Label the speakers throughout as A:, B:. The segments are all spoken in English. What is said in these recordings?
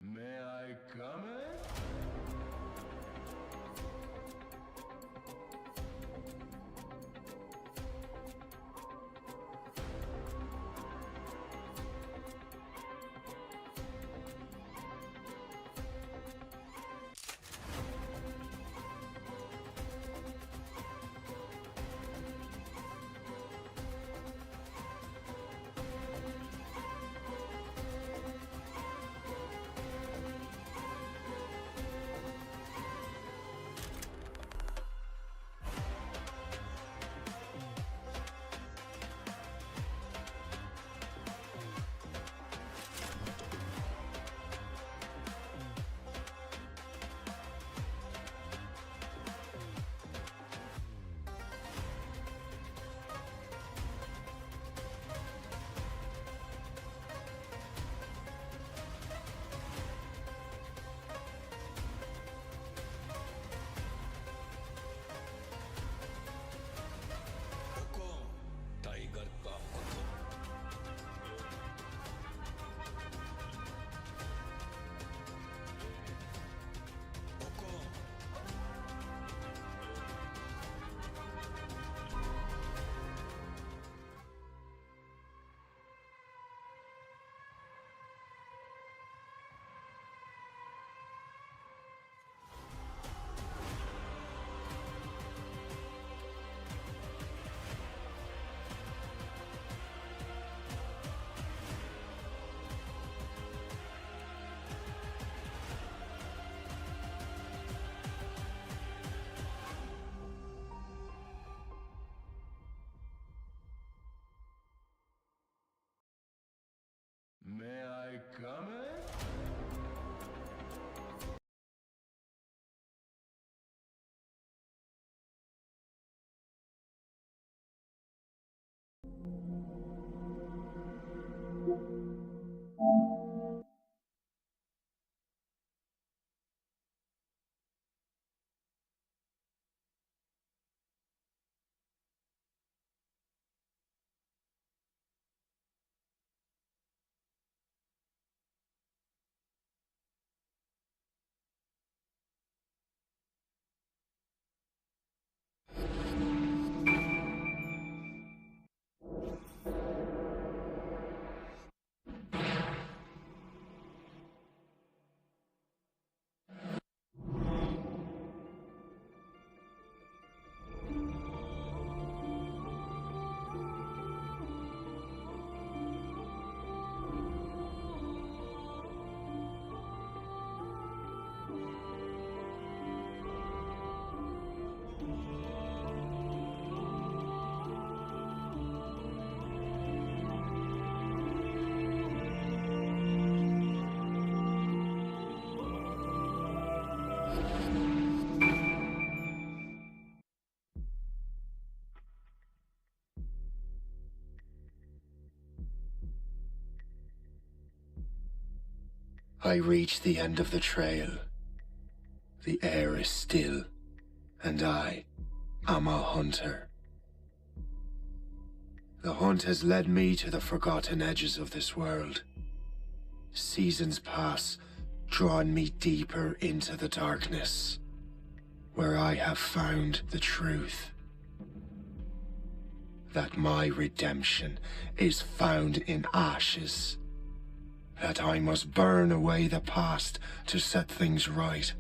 A: May I come in? May I come in?
B: I reach the end of the trail. The air is still, and I am a hunter. The hunt has led me to the forgotten edges of this world. Seasons pass, drawing me deeper into the darkness, where I have found the truth. That my redemption is found in ashes. That I must burn away the past to set things right.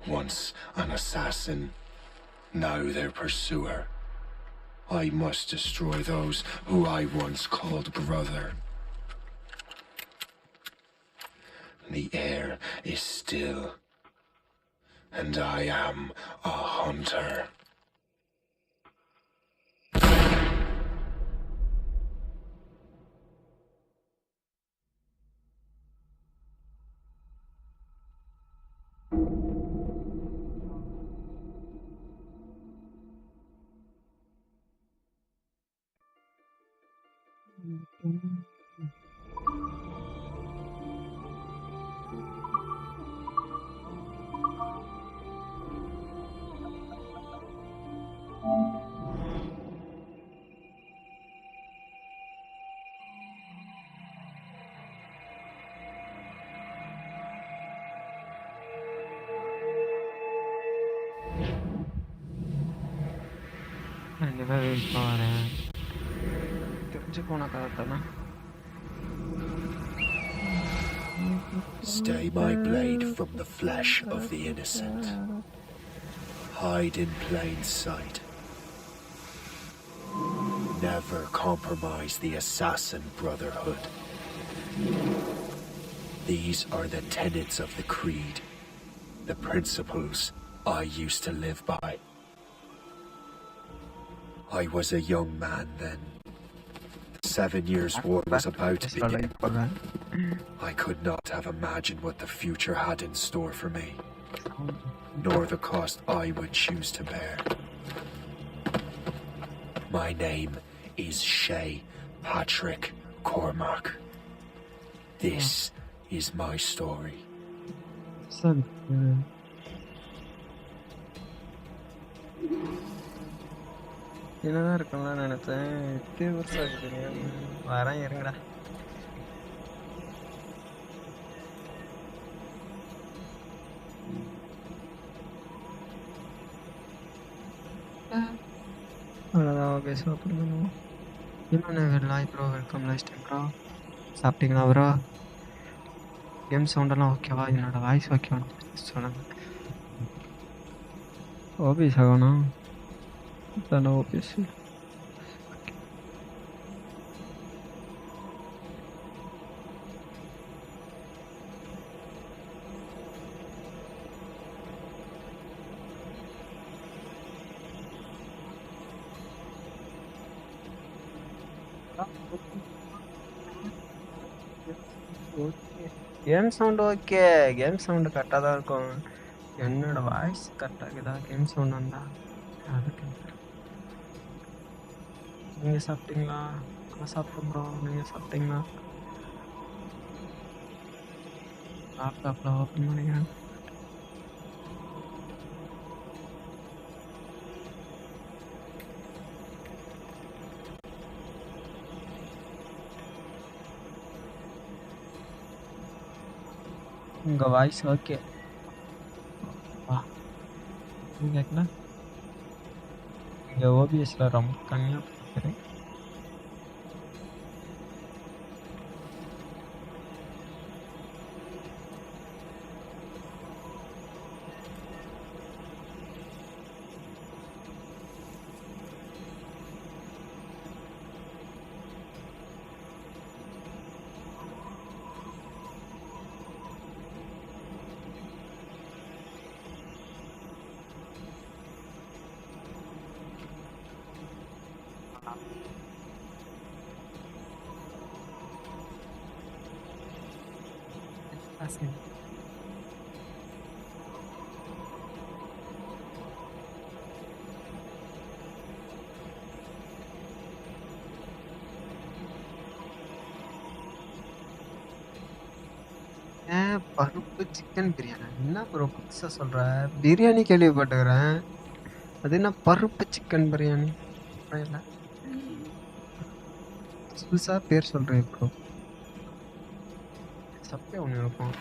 B: Once an assassin, now their pursuer. I must destroy those who I once called brother. The air is still, and I am a hunter. Stay my blade from the flesh of the innocent. Hide in plain sight. Never compromise the assassin brotherhood. These are the tenets of the creed, the principles I used to live by. I was a young man then. The 7 Years' War was about to begin. I could not have imagined what the future had in store for me, nor the cost I would choose to bear. My name is Shay Patrick Cormac. This is my story.
C: என்னதான் இருக்கும்லாம் நினைச்சேன். இத்தனை வருஷம் இருக்குங்க. வரேன் இருங்கடா. அவ்வளோதான் okay சாப்பிடுங்க. இன்னொன்று லாய் bro welcome lifetime bro. சாப்பிட்டீங்களா ப்ரோ? கேம் சவுண்டெல்லாம் ஓகேவா? என்னோடய வாய்ஸ் ஓகேவா சொல்லுங்கள். ஓபிஸ் ஆகணும் தானே ஓபிஸ். Game sound okay. Game sound கரெக்டாக தான் இருக்கும். என்னோடய வாய்ஸ் கரெக்டாக இருக்குதா? கேம் சவுண்ட் வந்தா அதுக்கு. நீங்கள் சாப்பிட்டீங்களா? நான் சாப்பிட்டேன் ப்ரோ. நீங்கள் சாப்பிட்டீங்களா? லேப்டாப்பில் ஓப்பன் பண்ணிக்கிறேன். உங்கள் வாய்ஸ் ஓகே வா. கேட்கல. இங்கே ஓபிஎஸில் ரொம்ப கம்மியாக பார்க்குறேன். பருப்பு சிக்கன் பிரியாணி என்ன ப்ரோ புதுசாக சொல்கிற? பிரியாணி கேள்விப்பட்டுக்கிறேன். அது என்ன பருப்பு சிக்கன் பிரியாணி? இல்லை புதுசாக பேர் சொல்கிறேன் ப்ரோ. சப்பே ஒன்று இருக்கும்.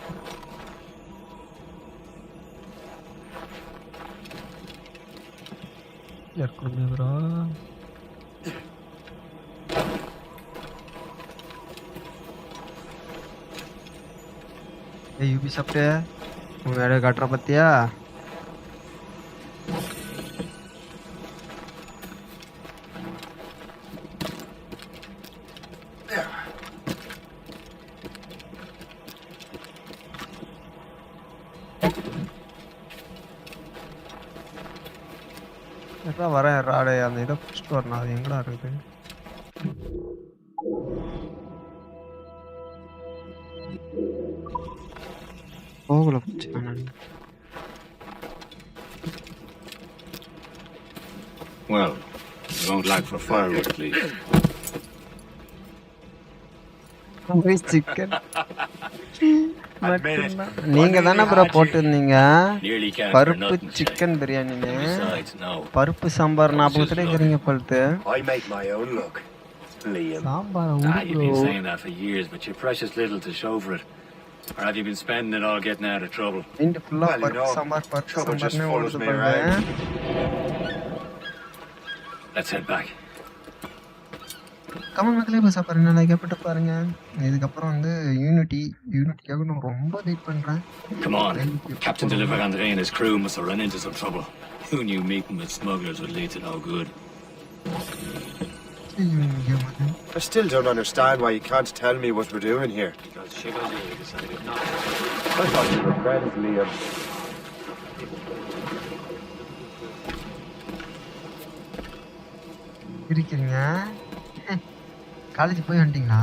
C: இருக்கணும் ப்ரோ. யூபி சாப்பிட்டு உங்கள் வேலையை காட்டுற பற்றியா? எல்லாம் வரேன் ராடே. அந்த இதை பிடிச்சிட்டு வரணும். அது எங்கடா இருக்குது? போகல பிடிச்சேன்.
D: Well, you won't lack for firewood, please.
C: Chicken நீங்க தானே ப்ரோ போட்டுருந்தீங்க பருப்பு சிக்கன் பிரியாணின்னு. பருப்பு சாம்பார் 40 இருக்கிறீங்க பழுத்து. Sambar
D: You've been saying that for years, but you're precious little to show for it. Or have you been spending it all getting out of trouble?
C: இந்த ஃபுல்லா பருப்பு சாம்பார் பருப்பு சாம்பார்னே ஓடுது பாருங்க.
D: Let's head back.
C: கமெண்ட் மக்களே பஸ் பாருங்க, லைக் போட்டு பாருங்க. இதுக்கப்புறம் வந்து யூனிட்டிக்காக நான் ரொம்ப வெயிட் பண்றேன்.
D: Come on. Captain Deliver Andre and his crew must have run into some trouble. Who knew meeting with smugglers would lead to no good?
B: I still don't understand why you can't tell me what we're doing here.
D: Because Shivaji decided not to.
B: I thought you were friends, Liam.
C: இருக்கீங்க college போய் வந்துட்டீங்களா?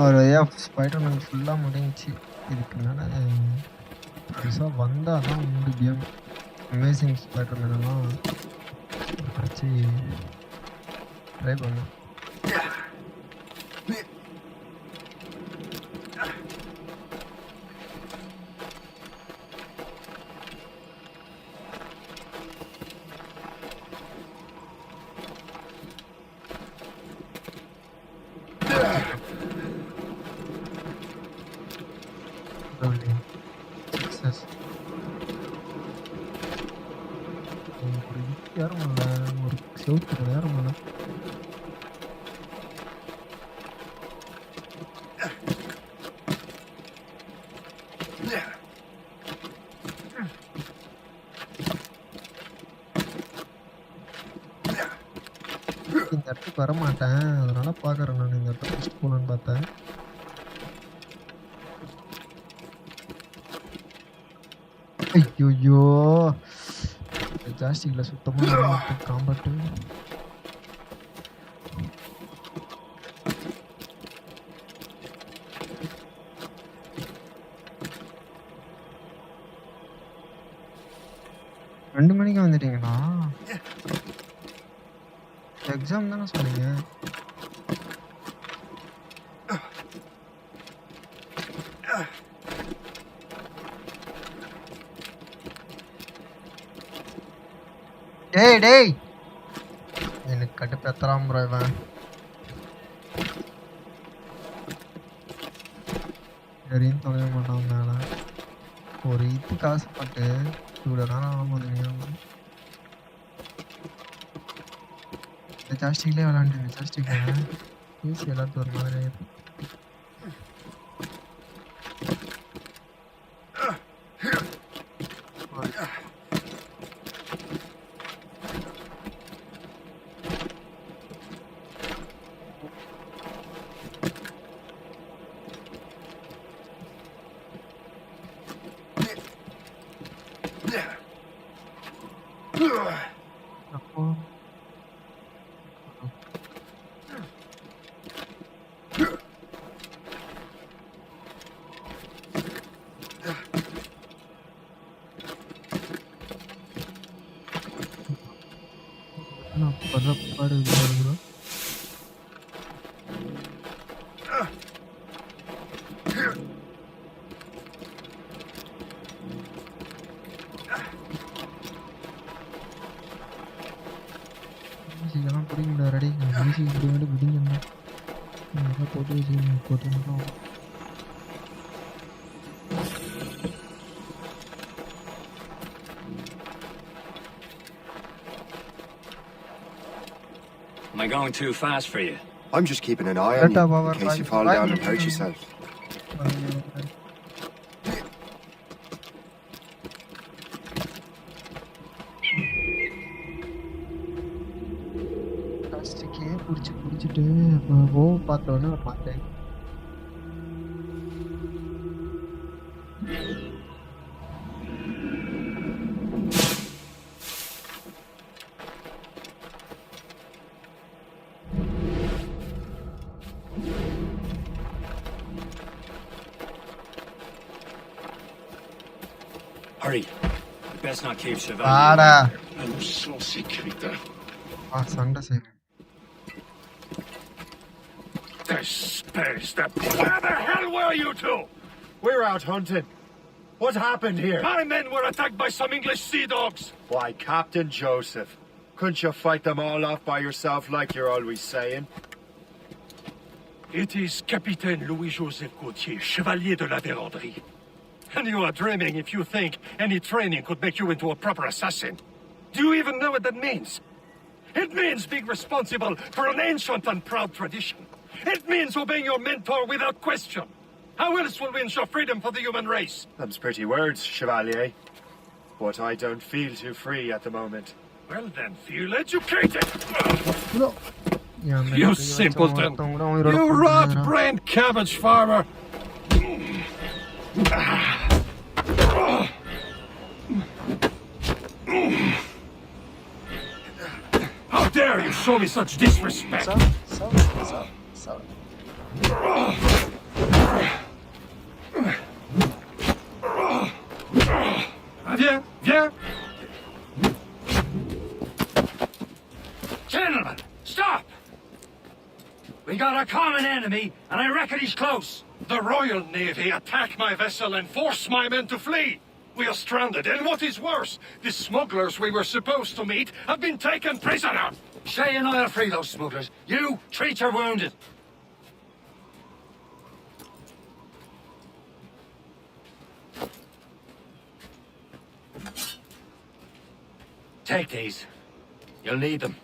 C: ஒரு Spiderman ஃபுல்லாக முடிஞ்சிச்சு. இதுக்கு மேலே புதுசாக வந்தால் தான் உண்டு கேம். அமேசிங் ஸ்பைடர்மேனெல்லாம் வச்சு ட்ரை பண்ணேன். சக்ஸஸ் ஒரு யாரும் இல்லை, ஒரு செவத்துக்கு யாரும் இல்லை. இந்த இடத்துக்கு வரமாட்டேன், அதனால பார்க்குறேன். நான் இந்த இடத்த ஃபஸ்ட் போகலான்னு பார்த்தேன். ஐயோ ஜாஸ்தியில் சுத்தமாக காம்பட்டு. ரெண்டு மணிக்கு வந்துட்டீங்களா? எக்ஸாம் தானே சொன்னீங்க. டேய் எனக்கு கட்டுப்பேத்தலாம் ப்ரோ இவன். சரின்னு தொலைய மாட்டான் மேலே. ஒரு இது காசுப்பட்டு இவ்வளோ நேரம் ஆகும்போது இந்த ஜாஸ்டிக்லேயே விளாண்டு இந்த ஜாஸ்டிக்கில் ஈஸி எல்லாத்துக்கும் ஒரு மாதிரி ஆகிடும். அப்போ பரப்பாடு ப்ரோ. இதெல்லாம் பிடிக்க ரெடி ஈஸி இப்படி வேண்டி பிடிங்கண்ணா போட்டு வச்சு போட்டு மட்டும்.
D: Am I going too fast for you?
B: I'm just keeping an eye on you in case you fall down and hurt yourself.
C: பிளாஸ்டிக்கே பிடிச்சிட்டு பார்த்தோன்னே பார்த்தேன்.
D: Hurry. You best not keep Shivaji.
C: வாடா
A: I'm saucy creature.
C: சண்டை செய்யும்.
A: Where the hell were you two?
B: We're out hunting. What happened here?
A: My men were attacked by some English sea dogs.
B: Why, Captain Joseph, couldn't you fight them all off by yourself like you're always saying?
A: It is Capitaine Louis-Joseph Gauthier, Chevalier de la Vérandrie. And you are dreaming if you think any training could make you into a proper assassin. Do you even know what that means? It means being responsible for an ancient and proud tradition. It means obeying your mentor without question. How else will we ensure freedom for the human race?
B: Them's pretty words, Chevalier. But I don't feel too free at the moment.
A: Well then, feel educated.
C: என் மேல
A: You
C: கை வச்ச
A: simpleton.
C: ஒருத்தன் கூட உயிரோட
A: You
C: கொன்னுட்டாங்கடா.
A: rat-brained cabbage farmer. How dare you show me such disrespect? Viens, viens.
E: Gentlemen, stop! We got a common enemy, and I reckon he's close.
A: The Royal Navy attack my vessel and force my men to flee. We are stranded, and what is worse, the smugglers we were supposed to meet have been taken prisoner.
E: Shay and I'll free those smugglers. You, treat your wounded. Take these. You'll need them.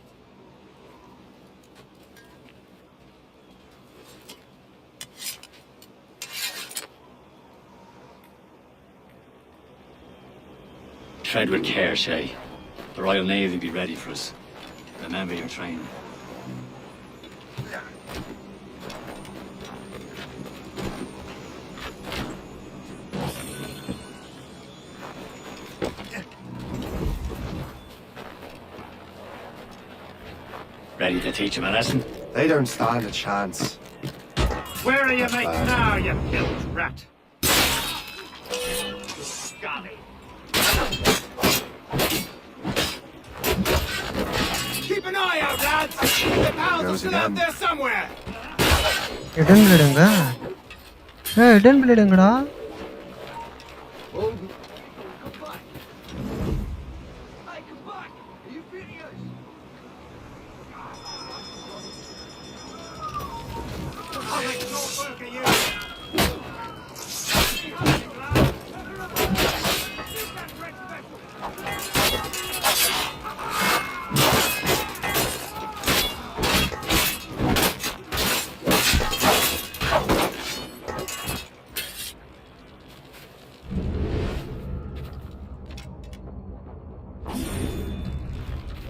D: Tread with care, Shay. The Royal Navy will be ready for us. Remember your training. Ready to teach him a lesson?
B: They don't stand a chance.
E: Where are you mates now, you killed rat? Golly. Keep an eye out, lads! The pals are still out there somewhere!
C: hidden bleeding hidden bleeding டா.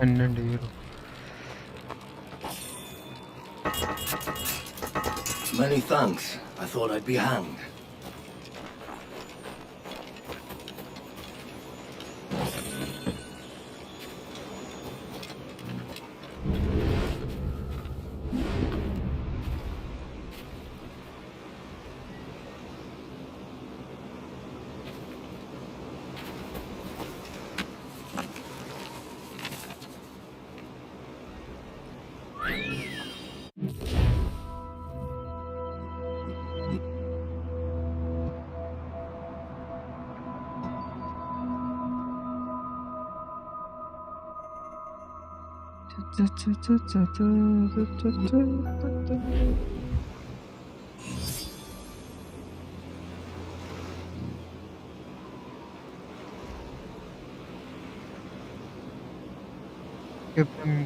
C: €12.
E: Many thanks. I thought I'd be hanged.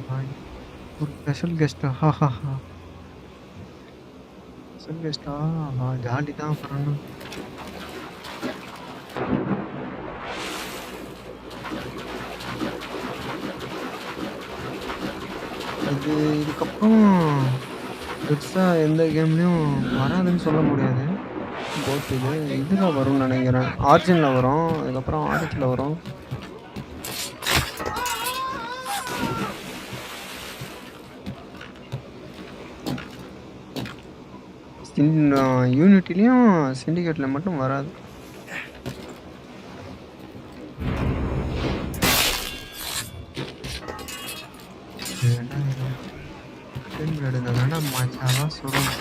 E: भाई special guest हा हा हा special guest हाँ jolly தான் பண்ணணும் அது இதுக்கப்புறம் பெருசாக எந்த கேம்லேயும் வராதுன்னு சொல்ல முடியாது போட் இதில் வரும்னு நினைக்கிறேன் ஆர்ஜினில் வரும் அதுக்கப்புறம் ஆர்ஜினில் வரும் யூனிட்டிலையும் சிண்டிகேட்டில் மட்டும் வராது வேணாம் மச்சாலாம் சொல்லுங்க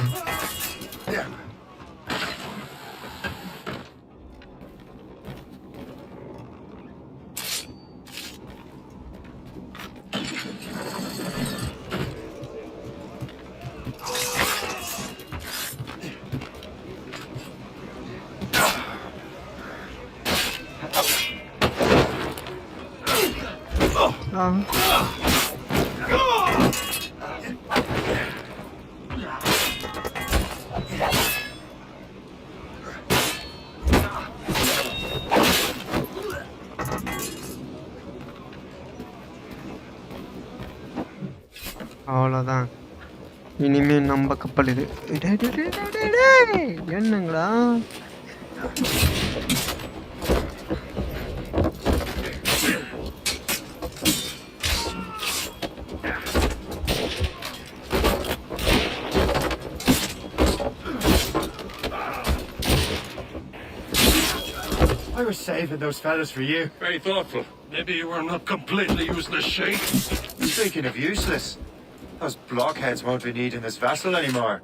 E: அவ்வளோதான். இனிமே நம்ம கப்பல் இது. என்னங்களா
B: I was saving those fellas for you.
A: Very thoughtful. Maybe you were not completely useless, Shay.
B: Speaking of useless, those blockheads won't be needing this vessel anymore.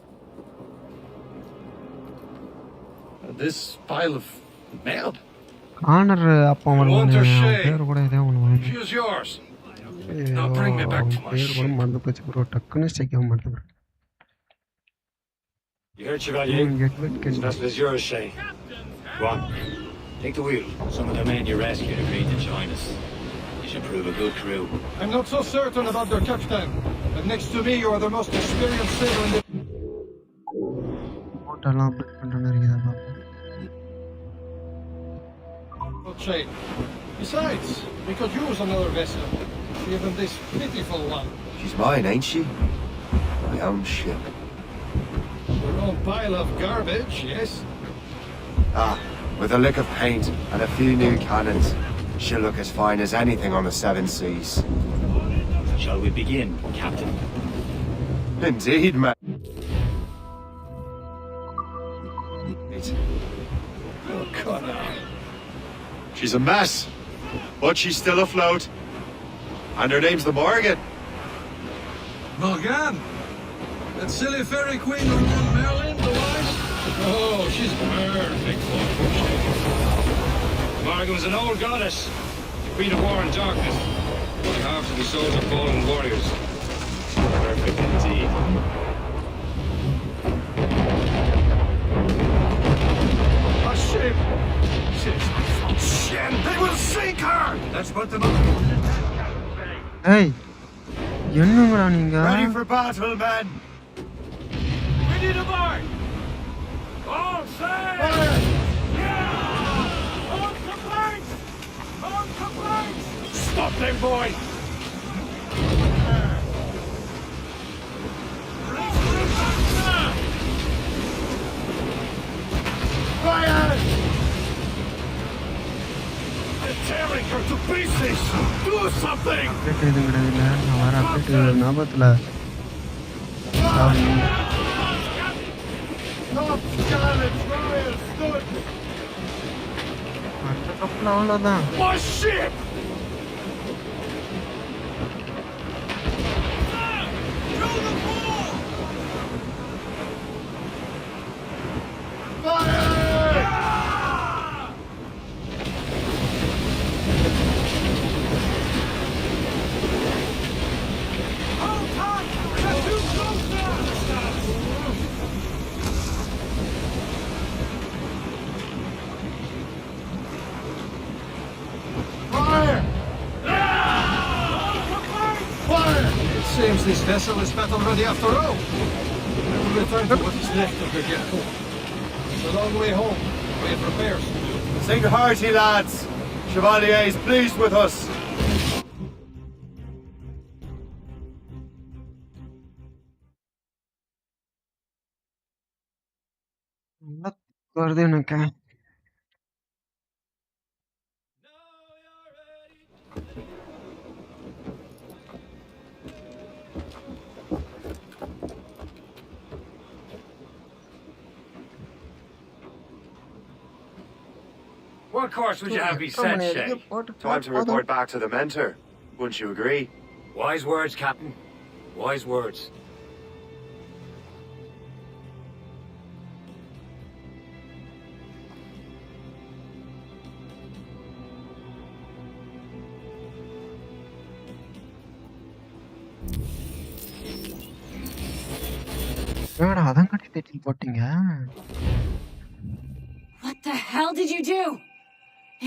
A: This pile of mail?
E: Corner அப்போ பேர் கூட இதே ஒன்று
A: She is yours. Now bring me back to my
E: பேர் கூட
A: ship.
E: மறந்து போச்சு bro. டக்குன்னு ஸ்டேக்க மாட்டேன்.
D: You heard, Chevalier? This
E: bro.
D: vessel is yours, Shay. Go on. Take the wheel. Some of the men you rescued agreed to join us. You should prove a good crew.
A: I'm not so certain about their captain, but next to me, you are the most experienced sailor in the...
E: போட்டெல்லாம் update பண்ணுறேன்னு இருக்குதா பாப்பா.
A: Shay. Besides, we could use another vessel. Even this pitiful one.
B: She's mine, ain't she? My own ship.
A: Your own pile of garbage, yes?
B: Ah, with a lick of paint and a few new cannons, she'll look as fine as anything on the seven seas.
D: Shall we begin, Captain?
B: Indeed, man.
A: Oh, God, now.
B: She's a mess, but she's still afloat. And her name's the Morgan.
A: Morgan? That silly fairy queen who won Merlin, the wife? Oh, she's perfect for Shay.
D: Morgan was an old goddess, the queen of war and darkness. Only half of the souls of fallen warriors. Perfect indeed.
A: A ship! Shit! They will sink her! Let's put them up.
E: ஏய் என்னங்கடா நீங்க?
B: Ready for battle, men!
A: We need a mark! All sail! Yeah! On complaints! On complaints! Stop them, boy! Fire! They're tearing her to pieces! Do something!
E: Update எதுவும் கிடையாது. நான் வர update ஞாபகத்தில்
A: Top gallant royal stood!
E: அந்த கப்பல் அவ்வளோதான்.
A: My ship! Through the wall! Fire! Hold tight! They're too close now! Fire! Fire! It seems this vessel is battle ready after all. I will return to what is left of the ghetto. It's a long way home. We have repairs to do.
B: Sing hearty, lads! Chevalier is pleased with us.
E: நல்லா வருது எனக்கு.
D: What course would you have me set, Shay?
B: Time to report back to the mentor. Wouldn't you agree?
D: Wise words, Captain. Wise words.
E: என்னடா அதங்கடி title போட்டீங்க?
F: What the hell did you do?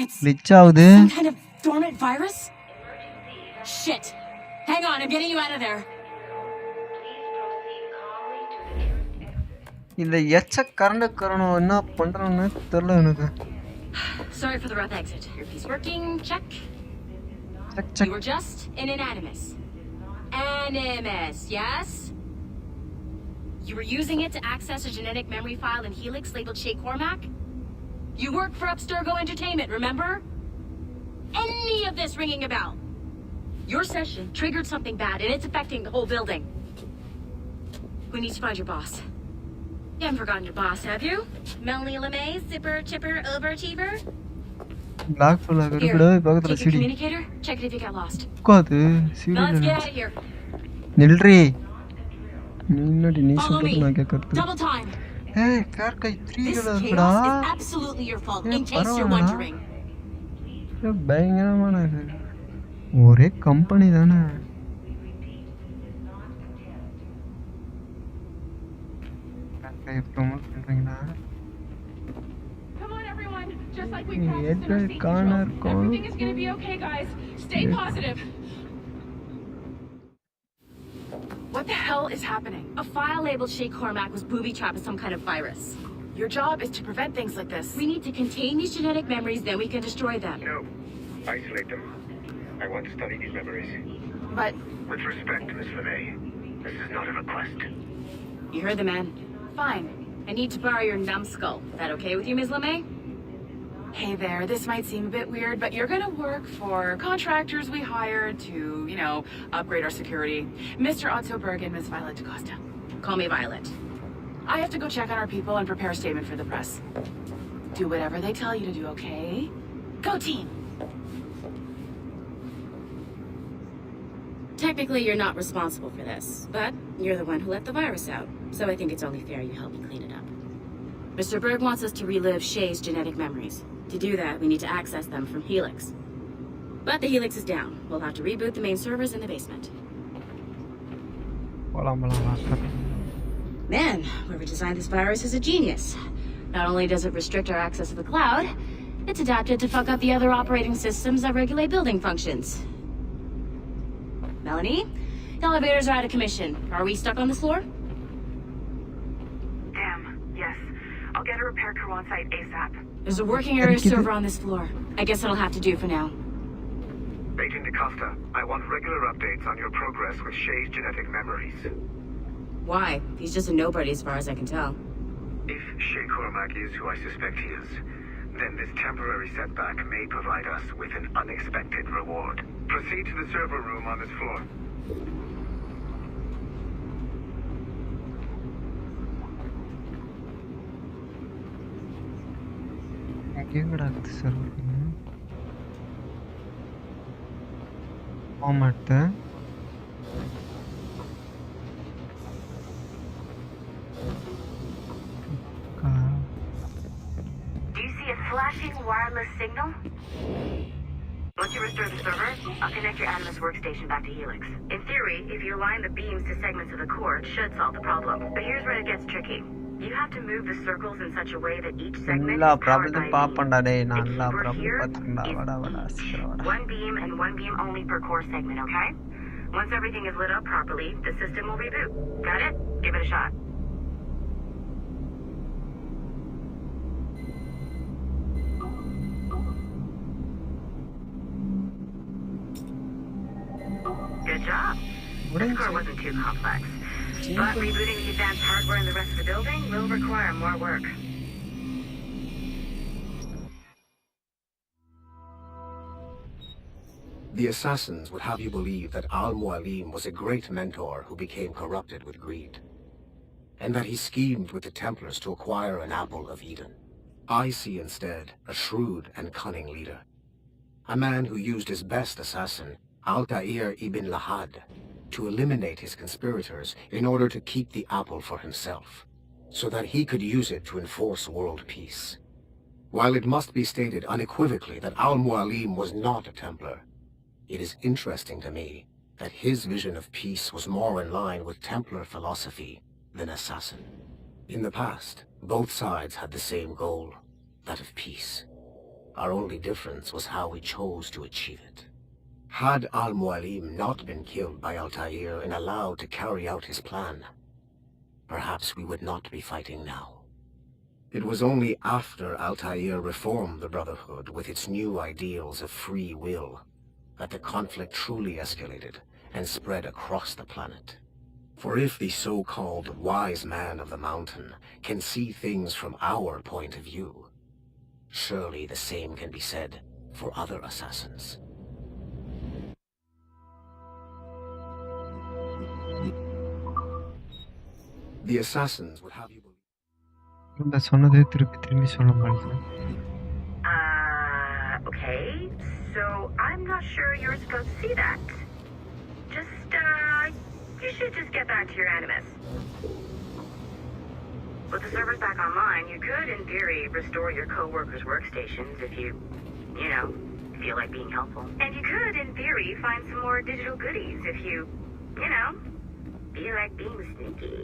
F: It's
E: glitch ஆகுது.
F: some kind of dormant virus? Shit! Hang on, I'm getting you out of there.
E: இந்த எச்ச கரண்டக்காரனை என்ன பண்றான்னு தெரியல எனக்கு.
F: Sorry for the rough exit. Your piece working? Check. You were just in an animus. Animus, yes? You were using it to access a genetic memory file in Helix labeled Shay Cormac? You work for Upsturgo Entertainment, remember? Any of this ringing a bell? Your session triggered something bad, and it's affecting the whole building. We need to find your boss. You haven't forgotten your boss, have you? Melanie LeMay, zipper, chipper, overachiever?
E: Black full
F: Here,
E: பக்கத்துல
F: take your communicator, check it if you got lost.
E: உட்காது
F: Now let's get out of here.
E: நில்றி நீ
F: Follow me.
E: சொல்றது நான் கேட்கறது.
F: Double time.
E: ஏய் car guy 3
F: This
E: colour இருக்குடா.
F: chaos is absolutely your fault, in case you're
E: பரவாயில்லைடா.
F: wondering.
E: பயங்கரமான இது. ஒரே company தானே. ப்ரோமோட் பண்றீங்களா?
G: Come on, everyone. Just like we
E: Yeah,
G: promised in our safety
E: corner,
G: drill. Everything is going to be okay, guys. Stay positive. What the hell is happening?
F: A file labeled Shay Cormac was booby-trapped with some kind of virus.
G: Your job is to prevent things like this.
F: We need to contain these genetic memories, then we can destroy them.
H: No. Isolate them. I want to study these memories.
G: But
H: With respect, Miss LeMay, this is not a request.
F: You heard the man.
G: fine.
F: I need to borrow your numbskull. Is that okay with you, Ms. LeMay?
G: Hey there, this might seem a bit weird, but you're going to work for contractors we hired to, upgrade our security. Mr. Otto Berg and Miss Violet DaCosta.
F: Call me Violet.
G: I have to go check on our people and prepare a statement for the press. Do whatever they tell you to do, okay? Go team!
F: Technically, you're not responsible for this, but you're the one who let the virus out, so I think it's only fair you help me clean it up. Mr. Berg wants us to relive Shay's genetic memories. To do that, we need to access them from Helix. But the Helix is down. We'll have to reboot the main servers in the basement. Man, whoever designed this virus is a genius. Not only does it restrict our access to the cloud, it's adapted to fuck up the other operating systems that regulate building functions. Melanie, the elevators are out of commission. Are we stuck on this floor?
G: Damn, yes. I'll get a repair crew on site ASAP.
F: There's a working area server on this floor. I guess that'll have to do for now.
H: Agent DaCosta, I want regular updates on your progress with Shay's genetic memories.
F: Why? He's just a nobody as far as I can tell.
H: If Shay Cormac is who I suspect he is, then this temporary setback may provide us with an unexpected reward. Proceed to the server room on this floor.
E: எங்கடா இருக்குது sir? ஆமாட்ட
I: Do you see a flashing wireless signal? Once you restore the server, I'll connect your Animus workstation back to Helix. In theory, if you align the beams to segments of the core, it should solve the problem. But here's where it gets tricky. You have to move the circles in such a way that each segment
E: எல்லா
I: is powered by
E: ப்ராப்ளத்தையும்
I: a
E: பாப்பண்டா டேய்.
I: beam.
E: நான்
I: The
E: எல்லா
I: keyword
E: problem
I: here
E: பார்த்துக்கண்டா.
I: is
E: வாடா வாடா சீக்கிரம் வாடா.
I: one beam and one beam only per core segment, okay? Once everything is lit up properly, the system will reboot. Got it? Give it a shot. Good job. The score wasn't too complex. But rebooting the advanced hardware in the rest of the building will require more work.
B: The assassins would have you believe that Al-Mualim was a great mentor who became corrupted with greed, and that he schemed with the Templars to acquire an apple of Eden. I see instead a shrewd and cunning leader, a man who used his best assassin, Altair ibn Lahad, to eliminate his conspirators in order to keep the apple for himself, so that he could use it to enforce world peace. While it must be stated unequivocally that Al-Mualim was not a Templar, it is interesting to me that his vision of peace was more in line with Templar philosophy than assassin. In the past, both sides had the same goal, that of peace. Our only difference was how we chose to achieve it.
J: Had Al-Mualim not been killed by Altair and allowed to carry out his plan, perhaps we would not be fighting now. It was only after Altair reformed the Brotherhood with its new ideals of free will that the conflict truly escalated and spread across the planet. For if the so-called wise man of the mountain can see things from our point of view, surely the same can be said for other assassins. The assassins would have you believe...
C: இந்த சொன்னதே திருப்பி திரும்பி சொல்ல மாட்டேன்.
I: Okay. So, I'm not sure you're supposed to see that. You should just get back to your Animus. With the servers back online, you could, in theory, restore your co-workers' workstations if you feel like being helpful. And you could, in theory, find some more digital goodies if you feel like being sneaky.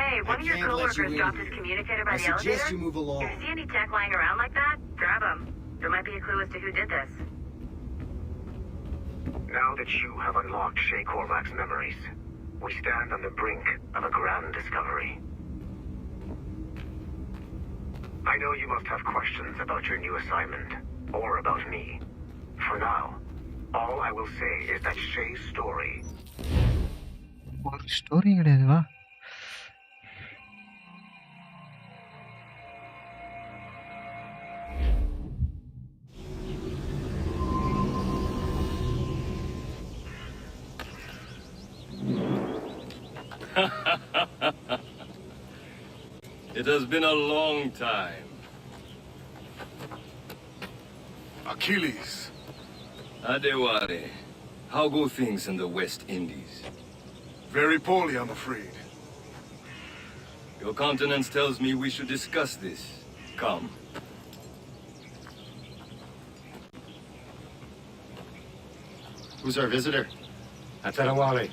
I: Hey, one of your co-workers dropped his communicator by the elevator.
K: I suggest you move along.
I: If you see any tech lying around like that, grab them. There might be a clue as to who did this.
H: Now that you have unlocked Shay Cormac's memories, we stand on the brink of a grand discovery. I know you must have questions about your new assignment, or about me. For now, all I will say is that Shay's story...
C: ஒரு story கிடையாதுவா?
D: It has been a long time.
A: Achilles.
D: Adewale, how go things in the West Indies?
A: Very poorly, I'm afraid.
D: Your countenance tells me we should discuss this. Come.
B: Who's our visitor?
L: That's Adewale.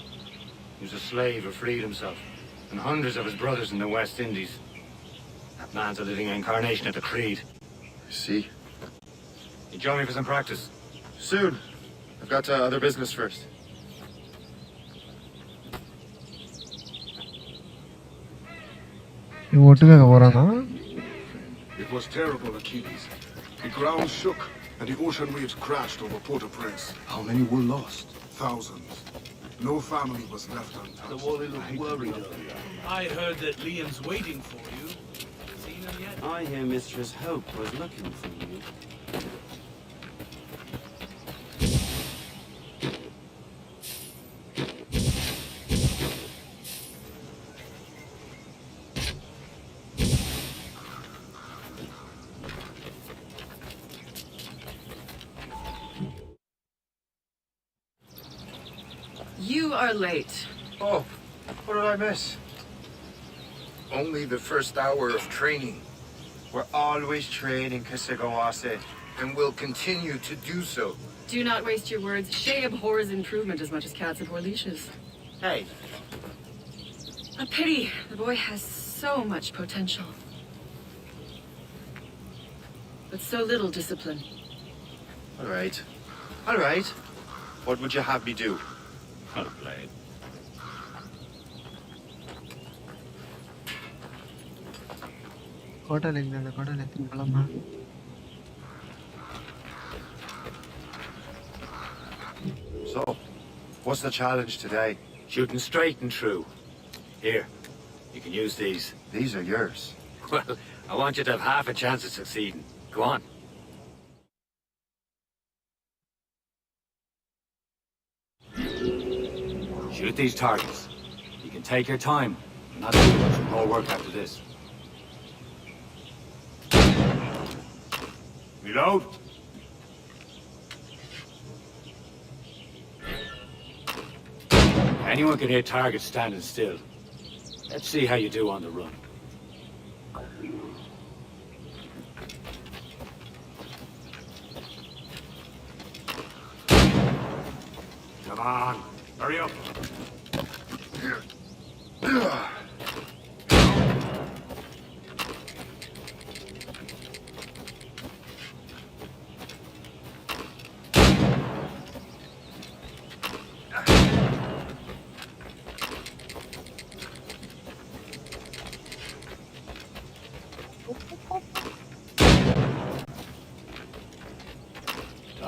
L: He was a slave who freed himself, and hundreds of his brothers in the West Indies. That man's a living incarnation of the creed.
B: I see.
L: You join me for some practice?
B: Soon. I've got other business first.
C: ஒட்டுக்காக போறானா?
A: It was terrible, Achilles. The ground shook, and the ocean waves crashed over Port-au-Prince.
B: How many were lost?
A: Thousands. No family was left untouched.
K: The Wally looked worried. I heard that Liam's waiting for you. Seen him yet?
M: I hear Mistress Hope was looking for you.
G: You are late.
B: Oh, what did I miss?
N: Only the first hour of training.
B: We're always training, Kasegawase.
N: And will continue to do so.
G: Do not waste your words. Shay abhors improvement as much as cats abhor leashes.
B: Hey.
G: A pity. The boy has so much potential. But so little discipline.
B: All right. All right. What would you have me do?
L: Well played.
C: கோட்டால இருந்து அந்த கோட்டால எத்தனை போலாமா?
B: So, what's the challenge today?
L: Shooting straight and true. Here, you can use these.
B: These are yours.
L: Well, I want you to have half a chance of succeeding. Go on. Shoot these targets. You can take your time. Not too much more work after this. Reload. Anyone can hit targets standing still. Let's see how you do on the run. Come on, hurry up.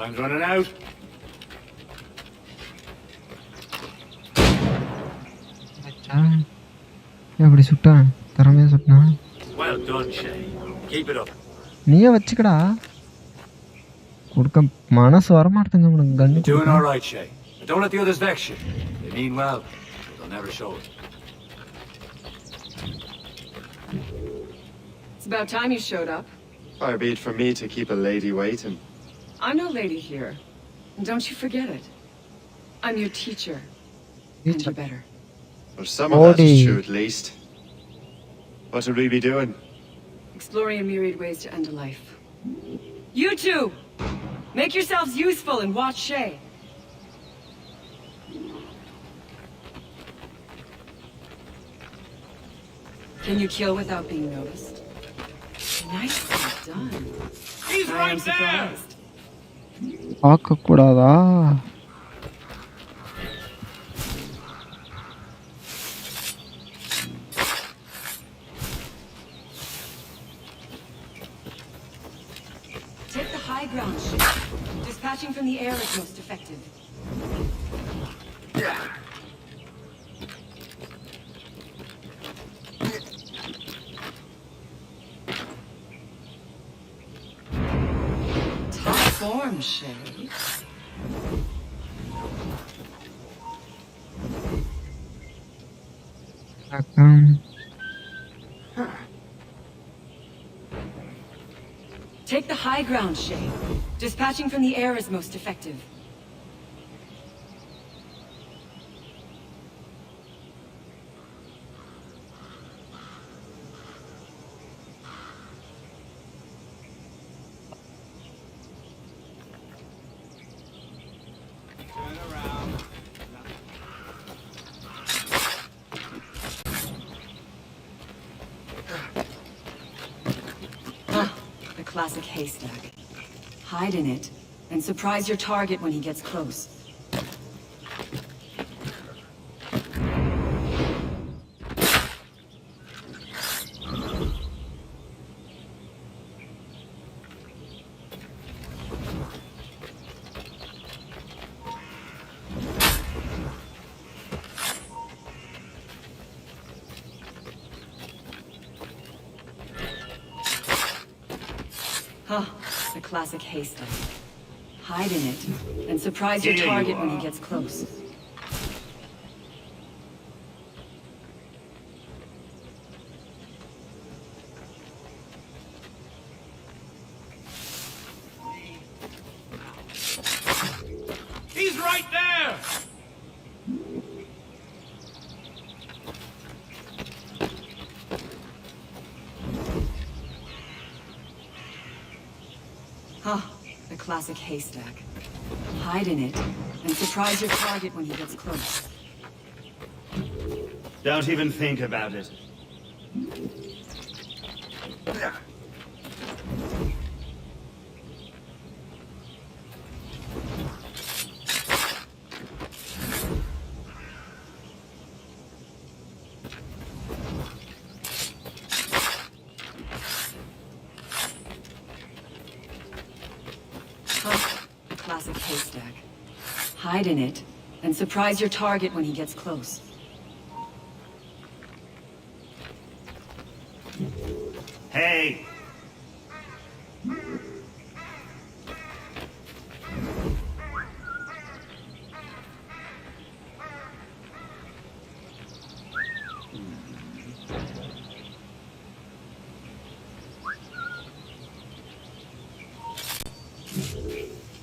L: Time's running out.
C: எப்படி சுட்டான் திறமையா சுட்டான்.
L: Well done, Shay. Keep it up.
C: நீயே வச்சுக்கடா. கொடுக்க மனசு வரமாட்டேங்க உனக்கு கண்ணு.
L: Doing all right, Shay. Don't let the others vex you. They mean well, but they'll never show it.
O: It's about time you showed up.
P: Far be it from me to keep a lady waiting.
O: I'm no lady here. And don't you forget it. I'm your teacher. And you better.
P: Well, some of that is true at least. What would we be doing?
O: Exploring a myriad ways to end a life. You two! Make yourselves useful and watch Shay. Can you kill without being noticed? Nicely done.
K: He's right there!
C: பார்க்க கூடாதா?
F: Take the high ground, Shay. Dispatching from the air is most effective.
O: Top form, Shay.
F: Take the high ground, Shay. Dispatching from the air is most effective.
O: The classic haystack. Hide in it, and surprise your target when he gets close. Huh, the classic haystack. Hide in it, and surprise your target when he gets close.
K: He's right there!
O: Huh, the classic haystack. Hide in it, and surprise your target when he gets close.
M: Don't even think about it.
O: Classic haystack. Hide in it, and surprise your target when he gets close.
M: Hey!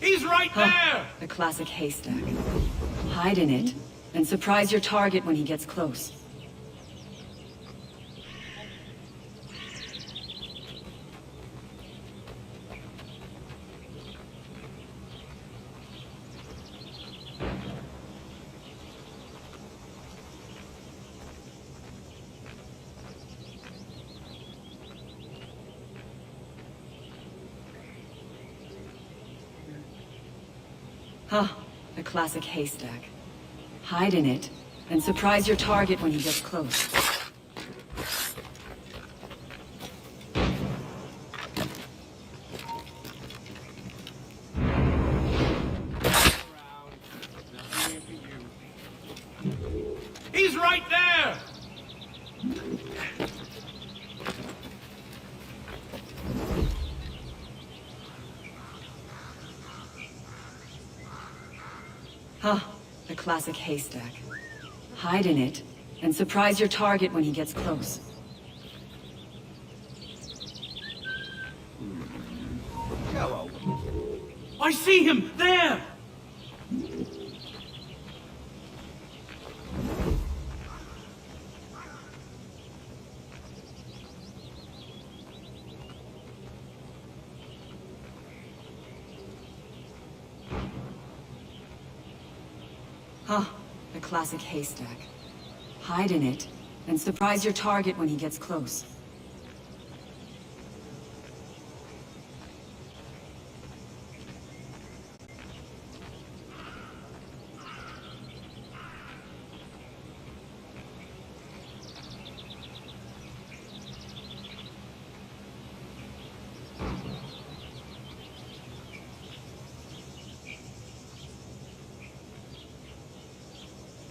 K: He's right there!
O: The classic haystack. Hide in it, and surprise your target when he gets close. Huh, the classic haystack. Hide in it, and surprise your target when he gets close. Huh, the classic haystack. Hide in it, and surprise your target when he gets close.
K: I see him! There!
O: Huh, the classic haystack. Hide in it, and surprise your target when he gets close.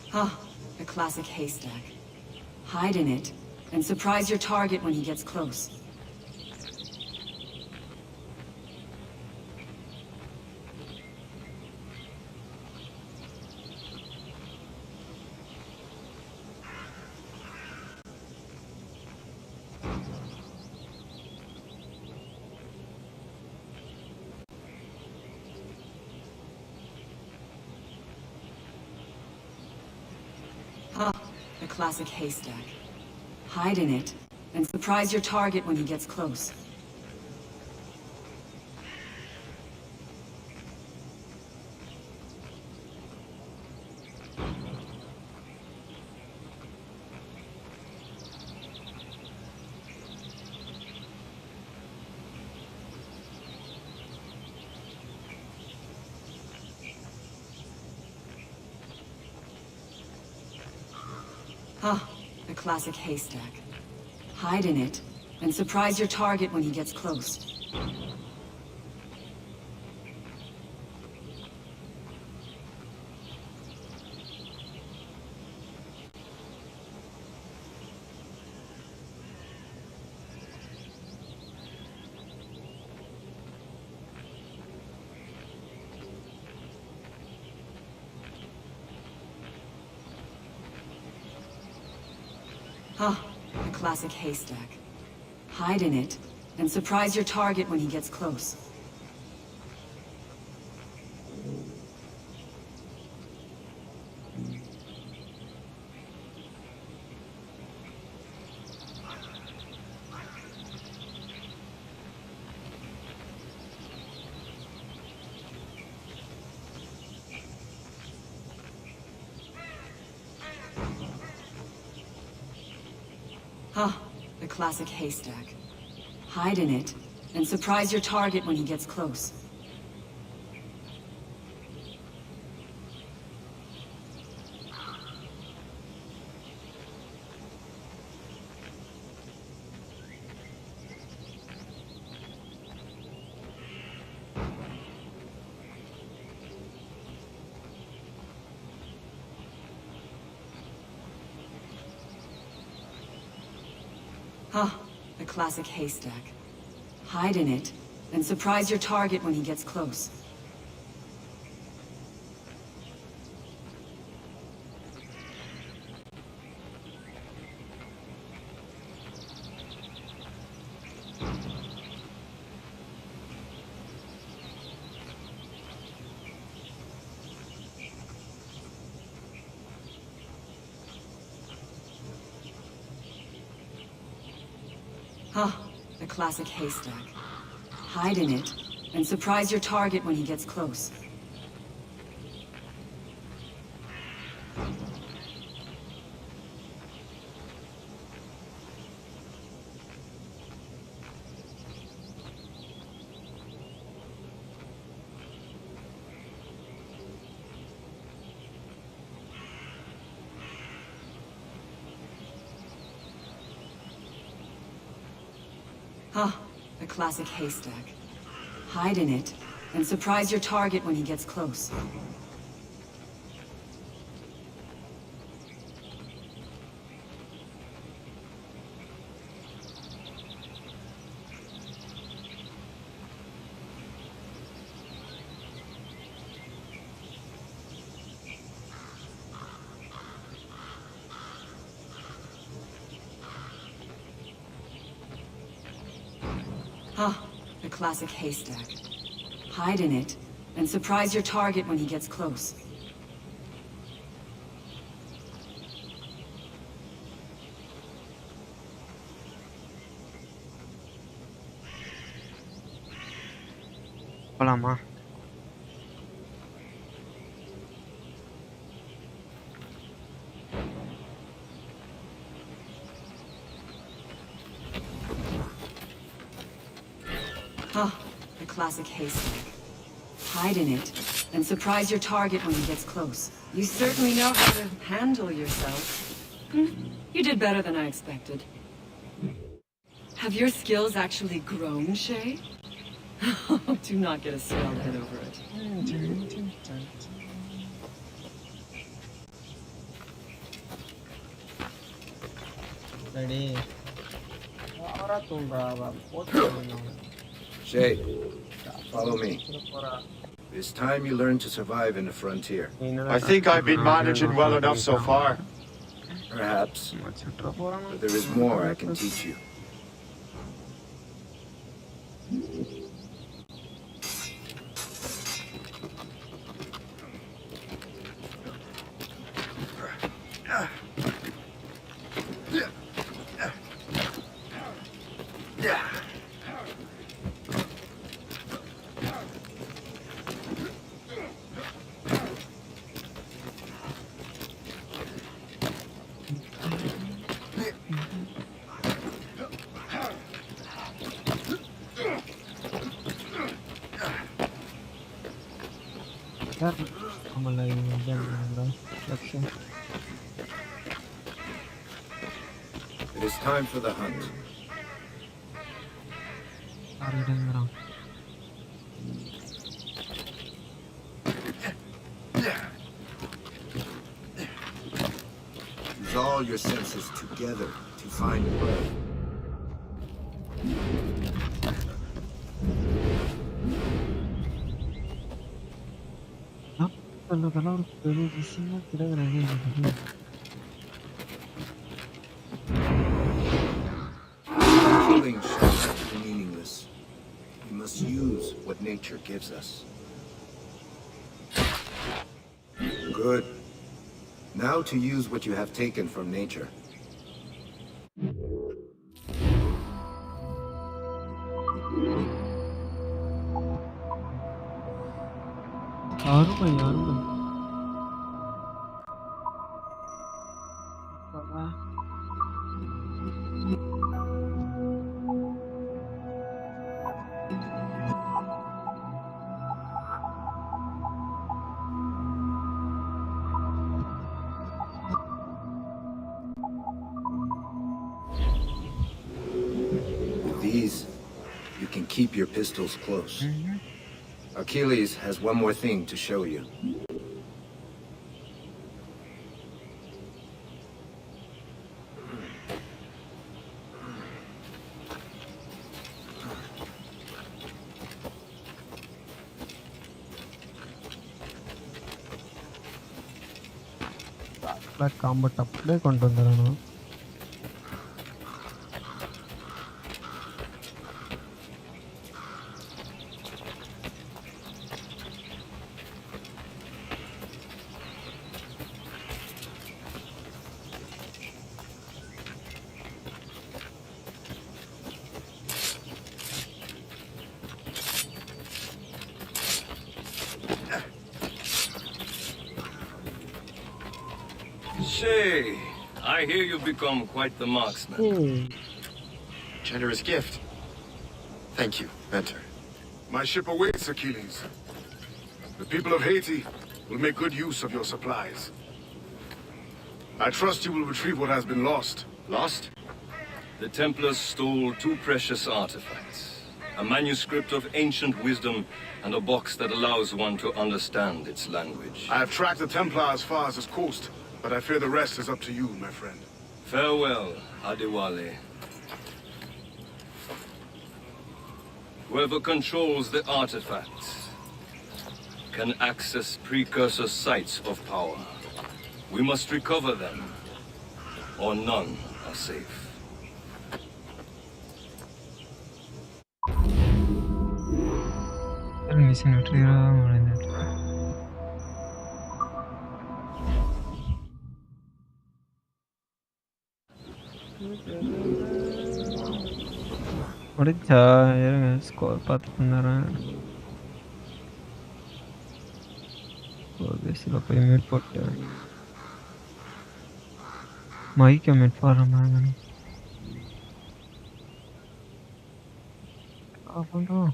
O: Huh, the classic haystack. Hide in it, and surprise your target when he gets close. Huh, the classic haystack. Hide in it, and surprise your target when he gets close. Huh, the classic haystack. Hide in it, and surprise your target when he gets close. Huh, the classic haystack. Hide in it, and surprise your target when he gets close. Huh, the classic haystack. Hide in it, and surprise your target when he gets close. Huh, the classic haystack. Hide in it, and surprise your target when he gets close. Huh, the classic haystack. Hide in it, and surprise your target when he gets close. Huh, the classic haystack. Hide in it, and surprise your target when he gets close. Ah, the classic haystack. Hide in it, and surprise your target when he gets close.
C: போலாமா?
O: Ah, the classic haystack. Hide in it, and surprise your target when he gets close. You certainly know how to handle yourself. You did better than I expected. Have your skills actually grown, Shay? Do not get a swelled head over it.
E: Ready?
N: Shay, follow me. It's time you learn to survive in the frontier.
P: I think I've been managing well enough so far.
N: Perhaps. But there is more I can teach you. It is time for the hunt. Use all your senses together to find prey. Killing shall not be meaningless. We must use what nature gives us. Good. Now to use what you have taken from nature.
E: அருமை அருமை.
N: With these, you can keep your pistols close. Achilles has one more thing to show you.
E: Combat அப்படியே கொண்டு வந்துடணும்.
D: Shay, I hear you've become quite the marksman.
P: Generous gift. Thank you, Mentor.
Q: My ship awaits, Achilles. The people of Haiti will make good use of your supplies. I trust you will retrieve what has been lost.
D: Lost? The Templars stole 2 precious artifacts. A manuscript of ancient wisdom and a box that allows one to understand its language.
Q: I have tracked the Templar as far as this coast, but I fear the rest is up to you, my friend.
D: Farewell, Adewale. Whoever controls the artifacts can access precursor sites of power. We must recover them, or none are safe.
C: Machine வெற்றிகரமாக முடிந்தது. முடிச்சா இருங்க score பார்த்து தந்துடுறேன். பேசியில் போய் meet போட்டு மைக்கை meet போடுறேன். பண்ணுறோம்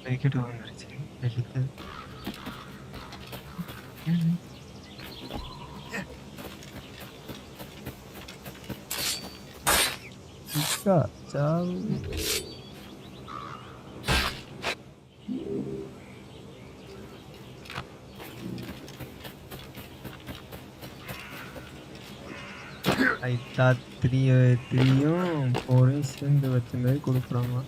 C: விக்கெட் வந்துருச்சு. எடுத்து சாவு. ஐட்டா 3யும் 4யும் சேர்ந்து வச்ச மாதிரி கொடுக்குறாங்க.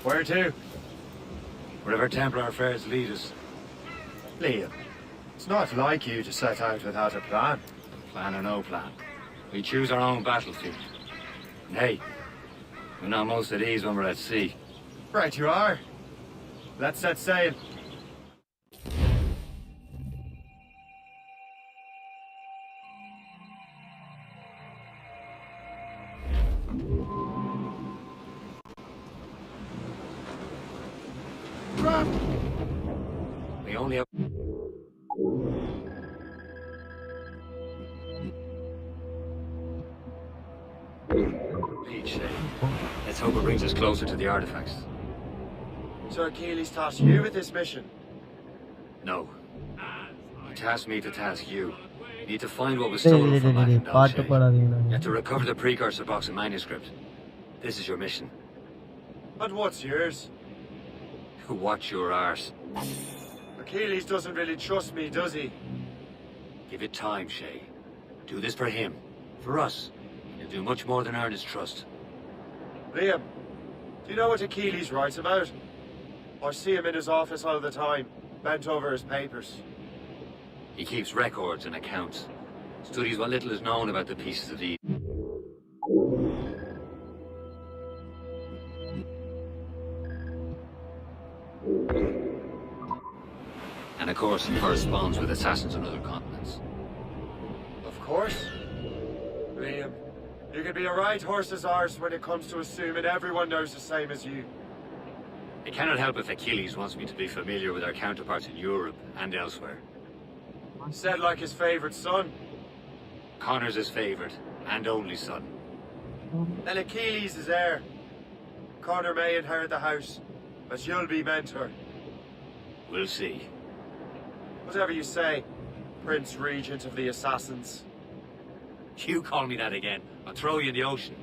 L: Where to? Wherever Templar affairs lead us. Liam, it's not like you to set out without a plan. Plan or no plan. We choose our own battlefield. And hey, we're not most at ease when we're at sea. Right you are. Let's set sail. We only have... Beach. Let's hope it brings us closer to the artifacts.
B: So Achilles tasked you with this mission?
L: No. He tasked me to task you. You need to find what was stolen from back in Dalshay. You have to recover the precursor box and manuscript. This is your mission.
B: And what's yours?
L: Watch your arse.
B: Achilles doesn't really trust me, does he?
L: Give it time, Shay. Do this for him. For us. You'll do much more than earn his trust.
B: Liam, do you know what Achilles writes about? I see him in his office all the time, bent over his papers.
L: He keeps records and accounts. Studies what little is known about the pieces of the... And of course, he corresponds with assassins on other continents.
B: Of course. Liam, you can be a right horse's arse when it comes to assuming everyone knows the same as you.
L: I cannot help if Achilles wants me to be familiar with our counterparts in Europe and elsewhere.
B: Said like his favorite son.
L: Connor's his favorite and only son.
B: Then Achilles is heir. Connor may inherit the house, but you'll be mentor.
L: We'll see.
B: Whatever you say, Prince Regent of the Assassins.
L: You call me that again, I'll throw you in the ocean.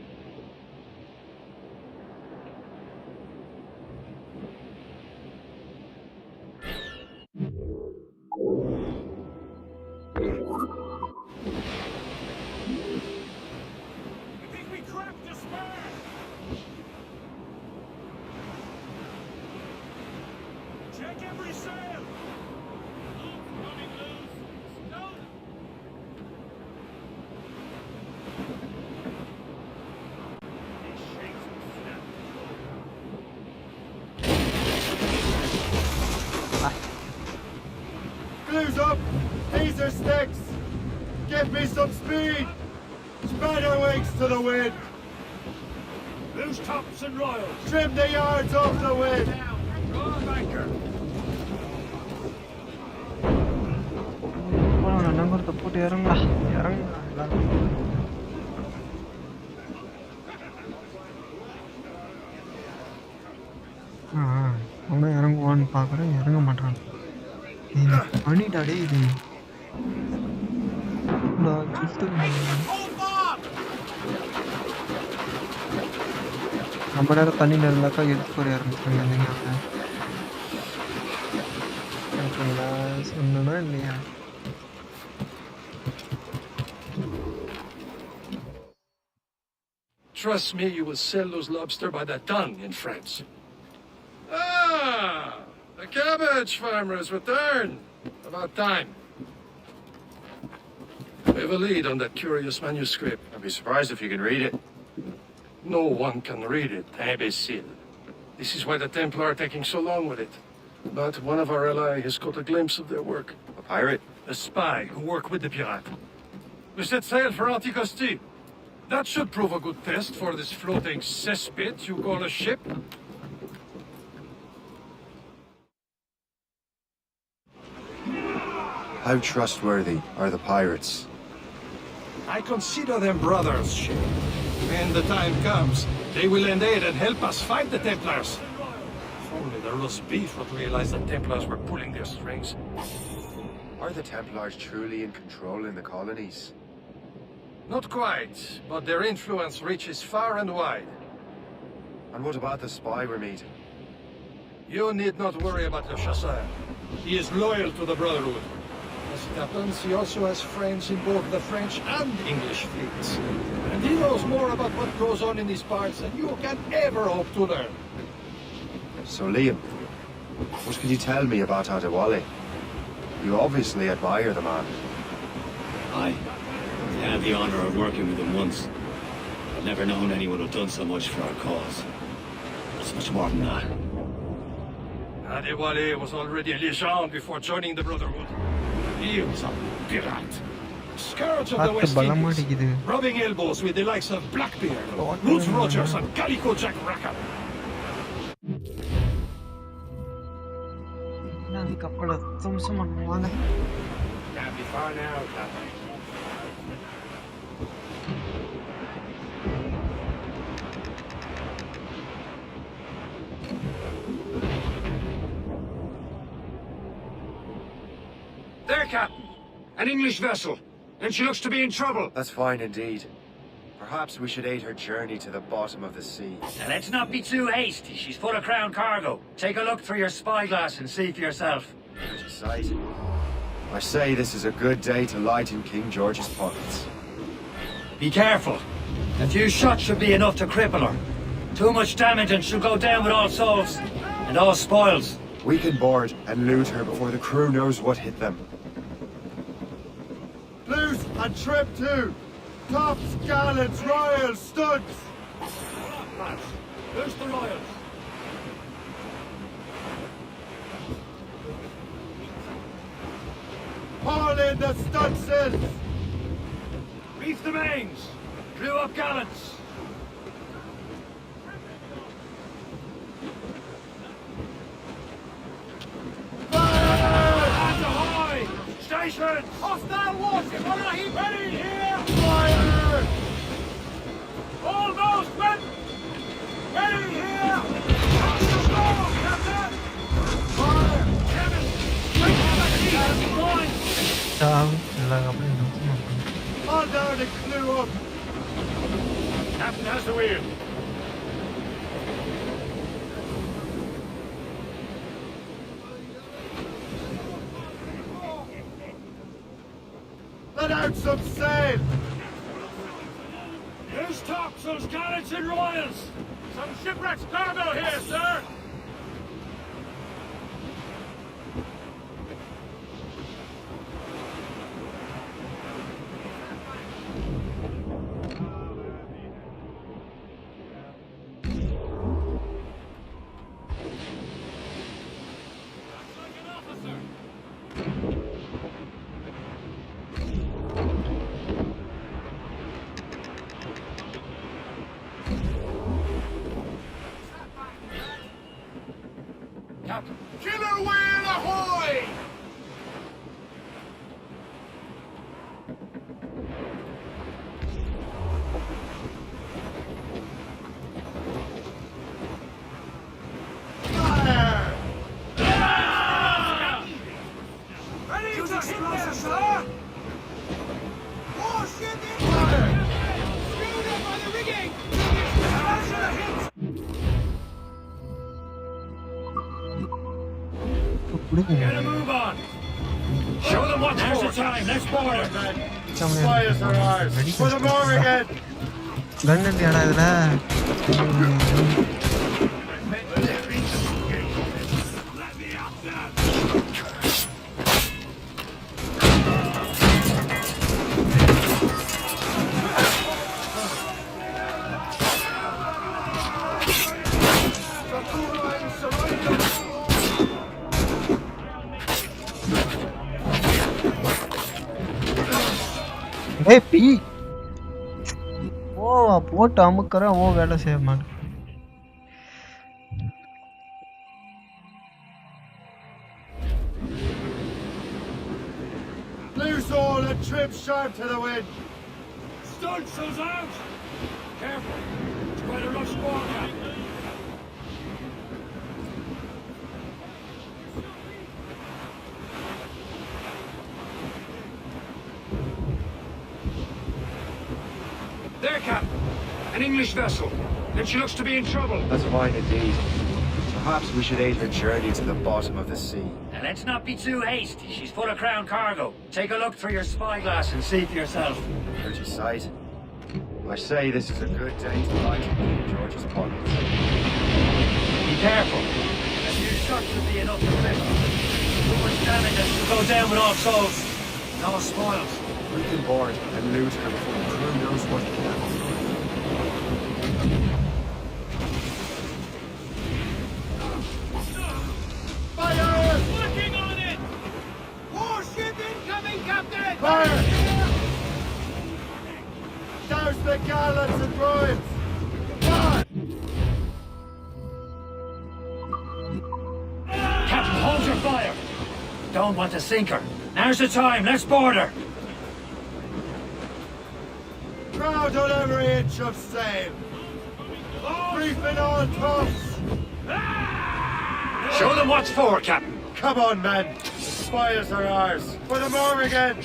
B: Glue's up! These are sticks! Give me some speed! Spread our wings to the wind!
K: Loose tops and royals.
Q: Trim the yards off the wind.
K: Draw anchor.
E: நங்கூரத்தை போட்டு இறங்கா இறங்கா எல்லாரும். அவனும் இறங்குவான்னு பார்க்குறேன், இறங்க மாட்டான். பண்ணிட்டாடே இது ரொம்ப நேரம் தண்ணியில் இருந்தாக்கா எடுத்து போய் ஆரம்பிச்சாங்க. சொன்னா இல்லையா?
A: Trust me, you will sell those lobster by the ton in France. Ah, the cabbage farmers return. About time. We have a lead on that curious manuscript.
L: I'd be surprised if you can read it.
A: No one can read it, imbecile. This is why the Templar are taking so long with it. But one of our allies has caught a glimpse of their work.
L: A pirate?
A: A spy who worked with the pirate. We set sail for Anticosti. That should prove a good test for this floating cesspit you call a ship.
B: How trustworthy are the pirates?
A: I consider them brothers, Shay. When the time comes, they will lend aid and help us fight the Templars. If only the roast beef would realize the Templars were pulling their strings.
B: Are the Templars truly in control in the colonies?
A: Not quite, but their influence reaches far and wide.
B: And what about the spy we're meeting?
A: You need not worry about Le Chasseur. He is loyal to the Brotherhood. As it happens, he also has friends in both the French and English fleets. And he knows more about what goes on in these parts than you can ever hope to learn.
B: So Liam, what can you tell me about Adewale? You obviously admire the man.
R: Aye. I had the honor of working with him once. I've never known anyone who'd done so much for our cause. It's much more than that.
A: Adewale was already a legend before joining the Brotherhood. He was a pirate. Scourge of the West Indies, rubbing elbows with the likes of Blackbeard, Ruth Rogers and Calico Jack Rackham.
L: Can't be far now, Captain. There, Captain! An English vessel, and she looks to be in trouble.
B: That's fine indeed. Perhaps we should aid her journey to the bottom of the sea.
R: Now let's not be too hasty. She's full of crown cargo. Take a look through your spyglass and see for yourself.
B: Pretty sight. I say this is a good day to lighten King George's pockets.
R: Be careful. A few shots should be enough to cripple her. Too much damage and she'll go down with all souls. And all spoils.
B: We can board and loot her before the crew knows what hit them.
Q: Loose and trim too! Tops, gallants, royals, studs!
K: Where's the royals?
Q: Haul in the stunsails!
K: Reef the mains! Clew up gallants! Stations! Hostile warship on a heap! Ready here! Fire! Almost men! Ready here! Storm, Captain! Fire! Kevin! Bring on the key! Point!
Q: On down and clew up!
K: Captain has the wheel.
Q: Let out some sail!
K: Here's topsails, gallants and royals! Some shipwrecked cargo here, sir!
A: Captain.
Q: Killer whale ahoy! Fire!
K: Ready to hit them, sir!
Q: Oh shit! Fire!
K: Screwed up by the rigging! Smash the hits!
L: Get a move on! Show them what's for. Now's the time. Let's board her.
Q: Fires are ours. For the Morrigan!
E: கன் இல்லையாடா இதில்? ஏய் B ஓ போட்டு அமுக்கிறேன் ஓ வேலை செய்ய மாட்டேன்.
Q: Loose all and trim sharp to the wind.
K: Stunsails out! Careful! It's quite a rough squall, Captain.
L: There, Captain. An English vessel. And she looks to be in trouble.
B: That's fine indeed. Perhaps we should aid her journey to the bottom of the sea.
R: Now let's not be too hasty. She's full of crown cargo. Take a look through your spyglass and see for yourself.
B: Pretty sight. I say this is a good day to light King George's pockets.
R: Be careful. A few shots should be enough to flip. Too much damage has to go down with all souls. No spoils.
B: We can board and loot her before the crew knows what can happen.
Q: Fire!
K: Working on it! Warship incoming, Captain!
Q: Fire! Douse the gallants and broids! Fire!
R: Captain, hold your fire. Don't want to sink her. Now's the time. Let's board her.
Q: Crowd on every inch of sail! Briefing on tops!
L: Show them what's for, Captain.
Q: Come on, men! Spires are ours! For the Morrigan!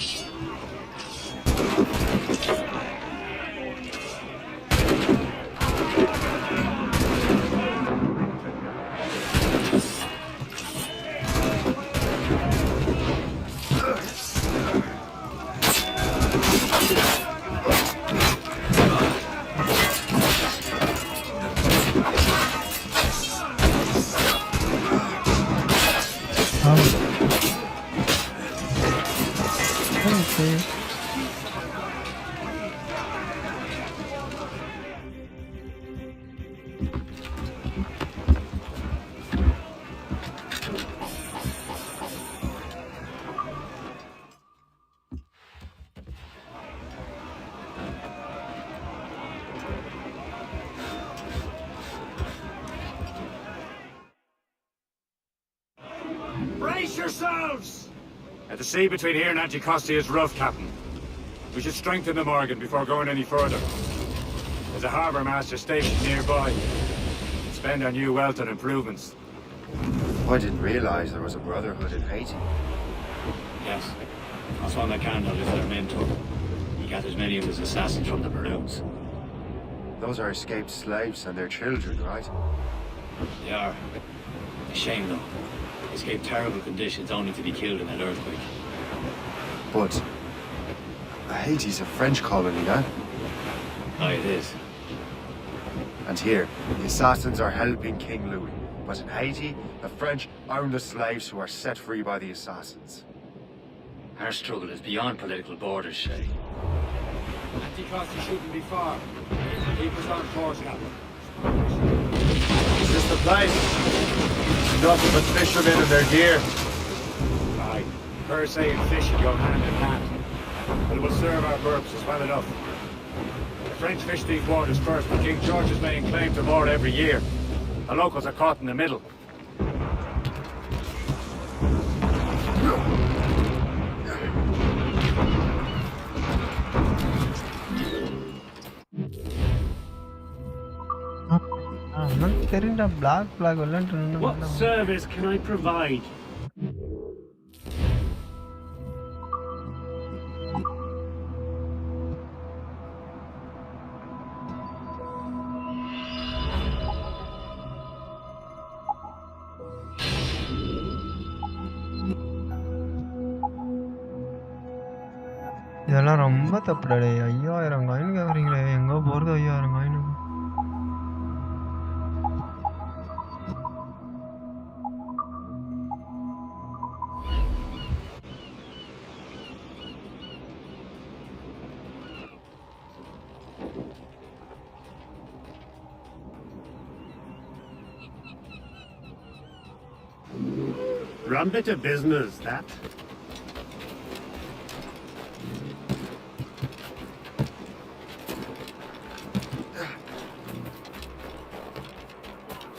K: Brace yourselves!
S: The sea between here and Anticosti is rough, Captain. We should strengthen the Morgan before going any further. There's a harbour master stationed nearby. Spend our new wealth on improvements.
B: I didn't realize there was a brotherhood in Haiti.
R: Yes. Oswald McCandle is their mentor. He gathers many of his assassins from the Maroons.
B: Those are escaped slaves and their children, right?
R: They are. A shame, though. Escaped terrible conditions only to be killed in an earthquake.
B: But Haiti's a French colony, eh?
R: Aye, it is.
B: And here, the assassins are helping King Louis. But in Haiti, the French own the slaves who are set free by the assassins.
R: Our struggle is beyond political borders, Shay.
S: Anticosti shouldn't be far. Keep us on course, Captain.
Q: Is this the place? Nothing but fishermen and their gear.
S: Aye. Per se and fishing go hand in hand. But it will serve our purposes well enough. The French fish these waters first, but King George is laying claim to more every year. The locals are caught in the middle.
E: தெரியும்டா black விளையாண்டு
M: What service can I provide?
E: இதெல்லாம் ரொம்ப தப்புடா டேய். 5000 coin கேக்குறீங்களே, எங்க போறது 5000 coin?
M: Rum bit of business, that.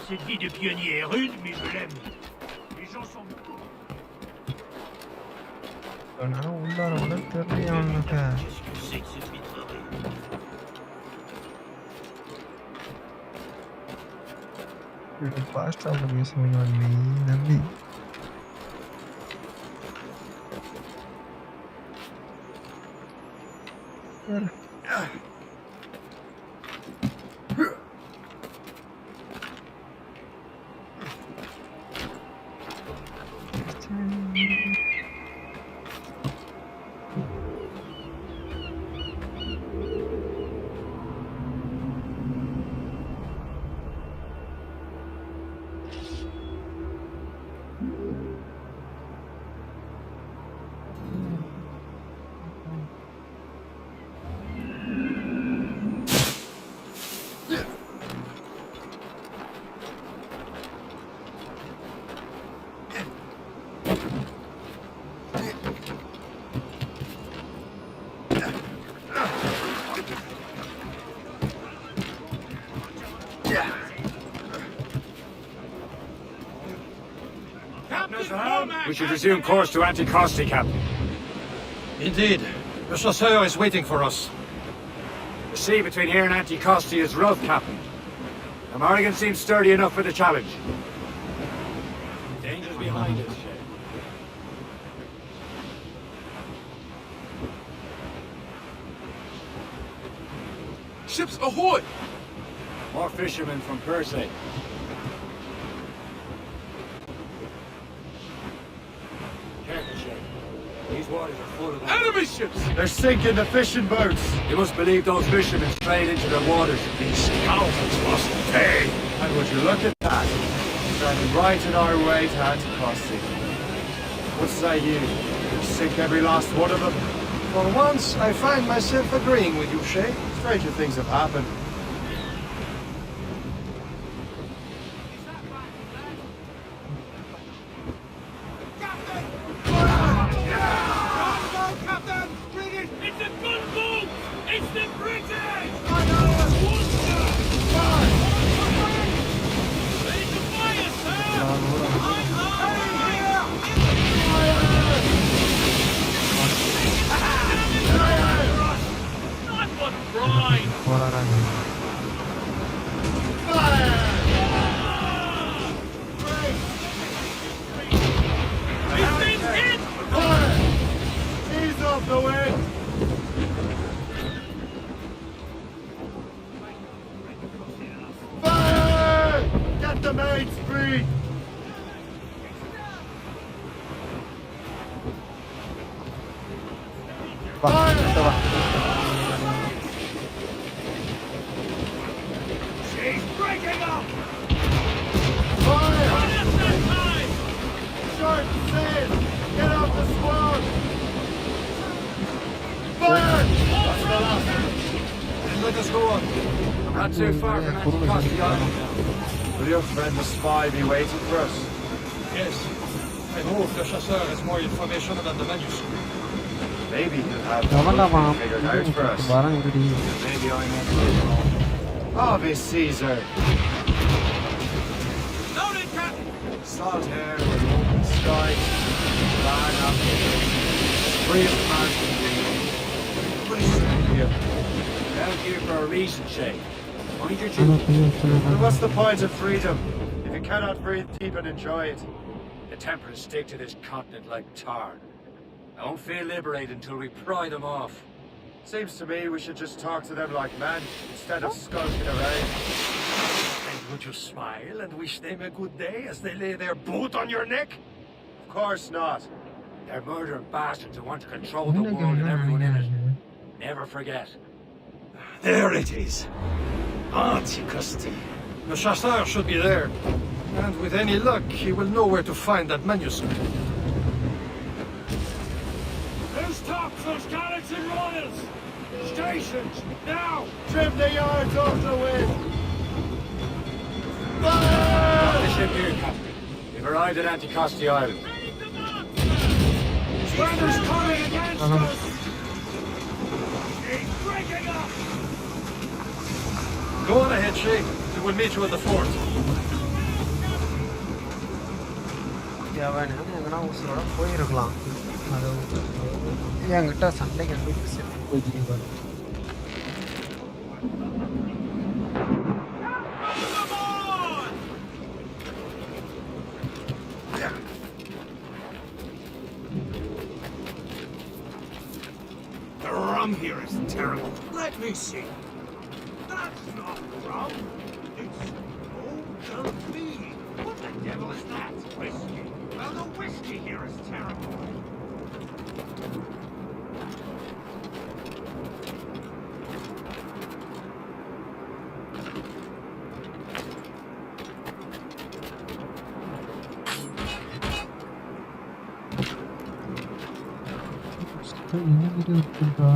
K: Cette vie de pionnier est rude, mais je l'aime. Les gens sont...
E: நான் உள்ளார கூட தெரியல அவனுக்கு.
K: Qu'est-ce que c'est que cette vitrerie?
E: இது ஃபாஸ்டா போய் சொல்லுவான் நீ நம்பி.
S: We should resume course to Anticosti, Captain.
A: Indeed. The chasseur is waiting for us.
S: The sea between here and Anticosti is rough, Captain. The Morrigan seems sturdy enough for the challenge.
R: Danger's behind us.
Q: Ships ahoy!
S: More fishermen from Persay. Careful, Shay. These waters are full of
Q: enemy ships!
L: They're sinking the fishing boats.
S: You must believe those fishermen strayed into their waters.
A: These scoundrels must pay!
L: And would you look at that? Standing right in our way to Anticosti. What say you? Sink every last one of them?
A: For once, I find myself agreeing with you, Shay.
L: Stranger things have happened.
A: Not too far from Anticosti Island now.
L: Will your friend the spy be waiting for us?
A: Yes. I hope the chasseur has more information about the manuscript.
L: Maybe he'll have something figured out for us.
A: Maybe I know.
L: Ave Caesar.
K: Loaded, Captain!
L: Salt air with open sky. Flag up. Free of mountain. What is that here?
S: Down here for a reason, Shay.
L: And what's the point of freedom if you cannot breathe deep and enjoy it?
S: The Templars stick to this continent like tar. I won't feel liberated until we pry them off.
L: Seems to me we should just talk to them like men, instead of skulking around.
A: And would you smile and wish them a good day as they lay their boot on your neck?
L: Of course not.
S: They're murdering bastards who want to control the world and everyone in it. Never forget.
A: There it is. Antiquity. The chasseur should be there. And with any luck, he will know where to find that manuscript.
S: Who's top those gallants and royals? Stations, now!
L: Trim the yards off the wind!
S: Stop the ship here, Captain. We've arrived at Anticosti Island. Weather's coming against us! She's breaking up!
A: Go on ahead, Shay. We will meet you at the fort.
E: அவன் எங்கன்னா உசுரோட போயிருக்கலாம் அது என்கிட்ட சண்டைக்கு போயிட்டு
K: The rum here is terrible. Let me see. That's not rum. It's old mead. What the devil is that? Whiskey. Well, the whiskey here is terrible.
E: என்ன video இருக்குன்றா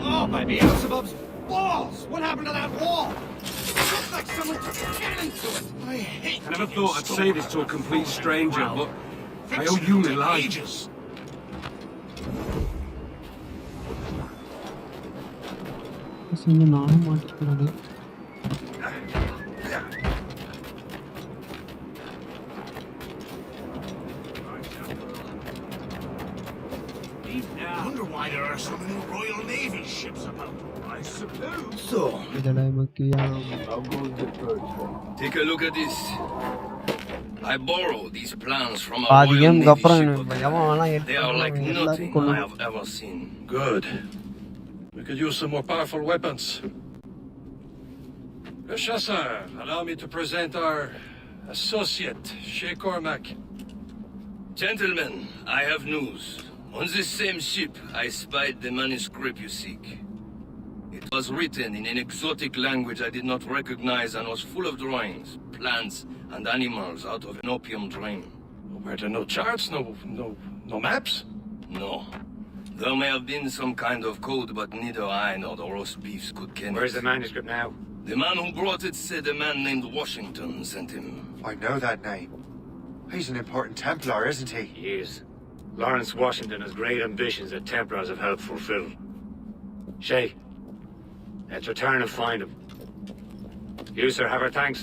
K: Oh, by Beelzebub's balls! What happened to that wall? It looks like someone took a cannon to it. I hate.
T: I never thought I'd say this to a complete stranger, but I owe you my life.
K: Ages.
E: நானும் மாட்டிக்கிறாரு
K: I wonder why there are so many Royal Navy ships about. I suppose.
N: So,
E: இதெல்லாம் முக்கியம்
N: I'll go and get first.
D: Take a look at this. I borrowed these plans from a
E: பாதி
D: Royal
E: கேமுக்கு
D: Navy
E: அப்புறம்
D: ship.
E: எவன் வேணாம்
D: They are like nothing I have ever seen.
A: Good. We could use some more powerful weapons. Le Chasseur, allow me to present our associate, Shay Cormac.
D: Gentlemen, I have news. On this same ship, I spied the manuscript you seek. It was written in an exotic language I did not recognize and was full of drawings, plants, and animals out of an opium drain.
A: Were there no charts, no maps?
D: No. There may have been some kind of code, but neither I nor the roast beefs could ken
S: Where's
D: it.
S: the manuscript now?
D: The man who brought it said a man named Washington sent him.
L: I know that name. He's an important Templar, isn't he?
S: He is. Lawrence Washington has great ambitions that Templars have helped fulfill. Shay, let's return and find him. You, sir, have our thanks.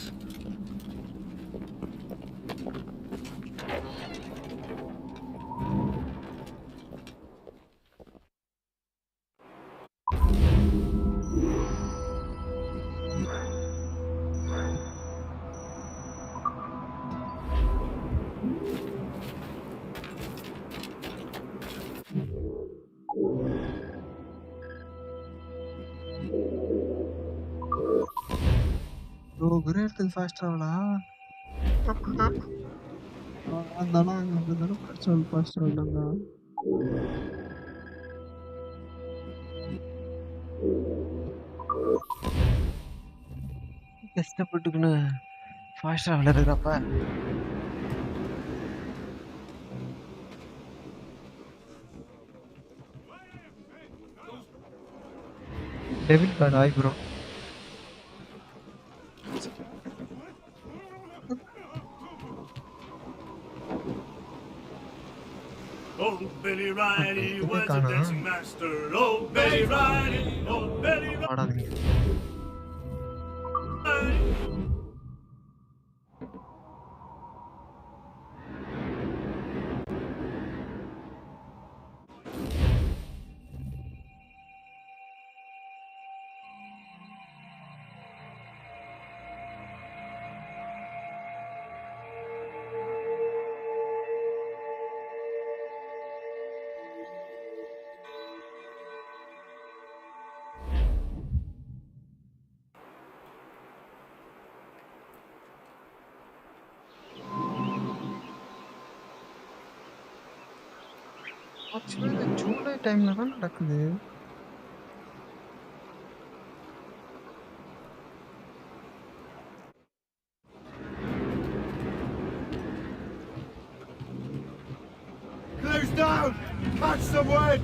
E: ஓ! ஒரே இடத்துக்கு fast ட்ராவலா? அதானா அப்படிதானே fast travel தான்டா. கஷ்டப்பட்டுக்குன்னு fast traveller இருக்கப்ப debit card ஆய் bro.
K: Oh, Betty Riley was a dancing master. Oh, Betty Riley. Oh, Betty Riley.
E: ஆக்சுவலா இது ஜூலை டைம்ல தான் நடக்குது.
K: Close down! Catch some wood!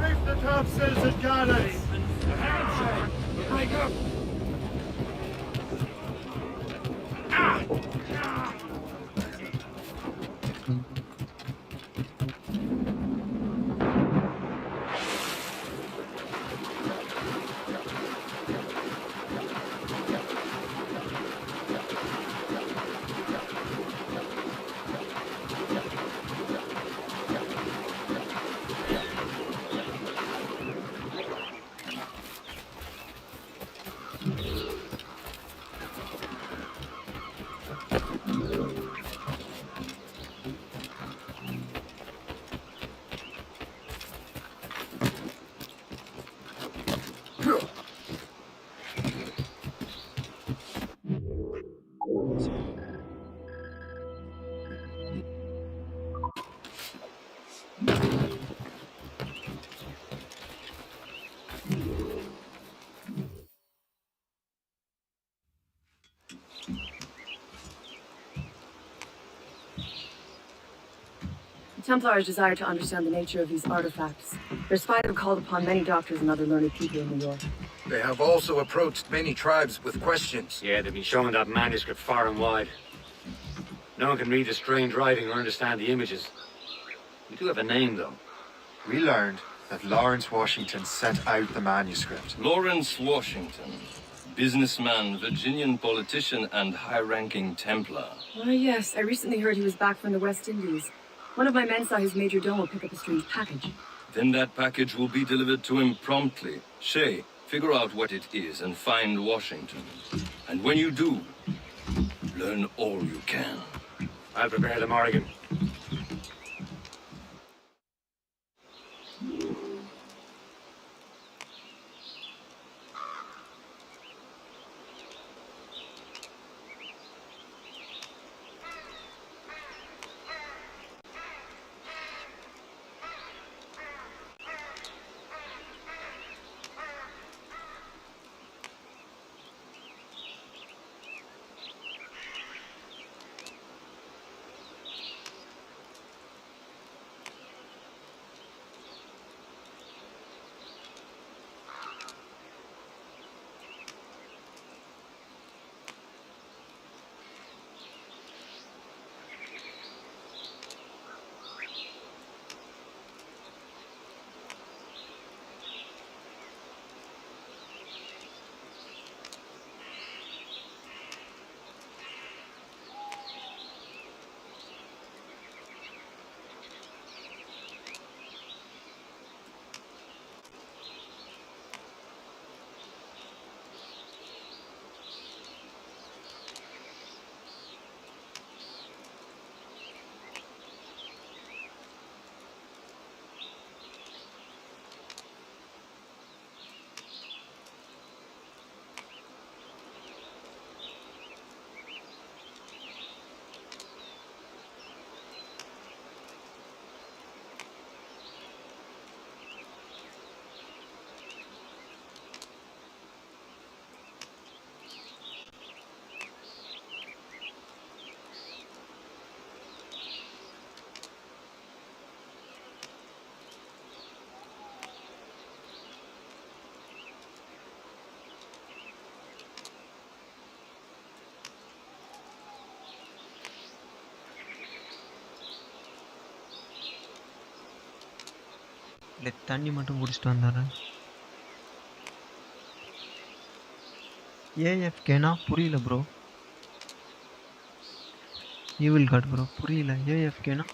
K: Reef the topsails and gunners! A handshake! Break up!
O: The Templars desire to understand the nature of these artifacts. Their spies have called upon many doctors and other learned people in New York.
N: They have also approached many tribes with questions.
R: Yeah, they've been showing that manuscript far and wide. No one can read the strange writing or understand the images. We do have a name, though.
B: We learned that Lawrence Washington sent out the manuscript.
D: Lawrence Washington. Businessman, Virginian politician, and high-ranking Templar.
O: Yes, I recently heard he was back from the West Indies. One of my men saw his major domo pick up a strange package.
D: Then that package will be delivered to him promptly. Shay, figure out what it is and find Washington. And when you do, learn all you can.
R: I'll prepare the Morrigan.
C: இல்லை தண்ணி மட்டும் குடிச்சிட்டு வந்துடுறேன். ஏஎஃப்கேனா புரியல bro. Evil card bro புரியல. ஏஎஃப்கேனா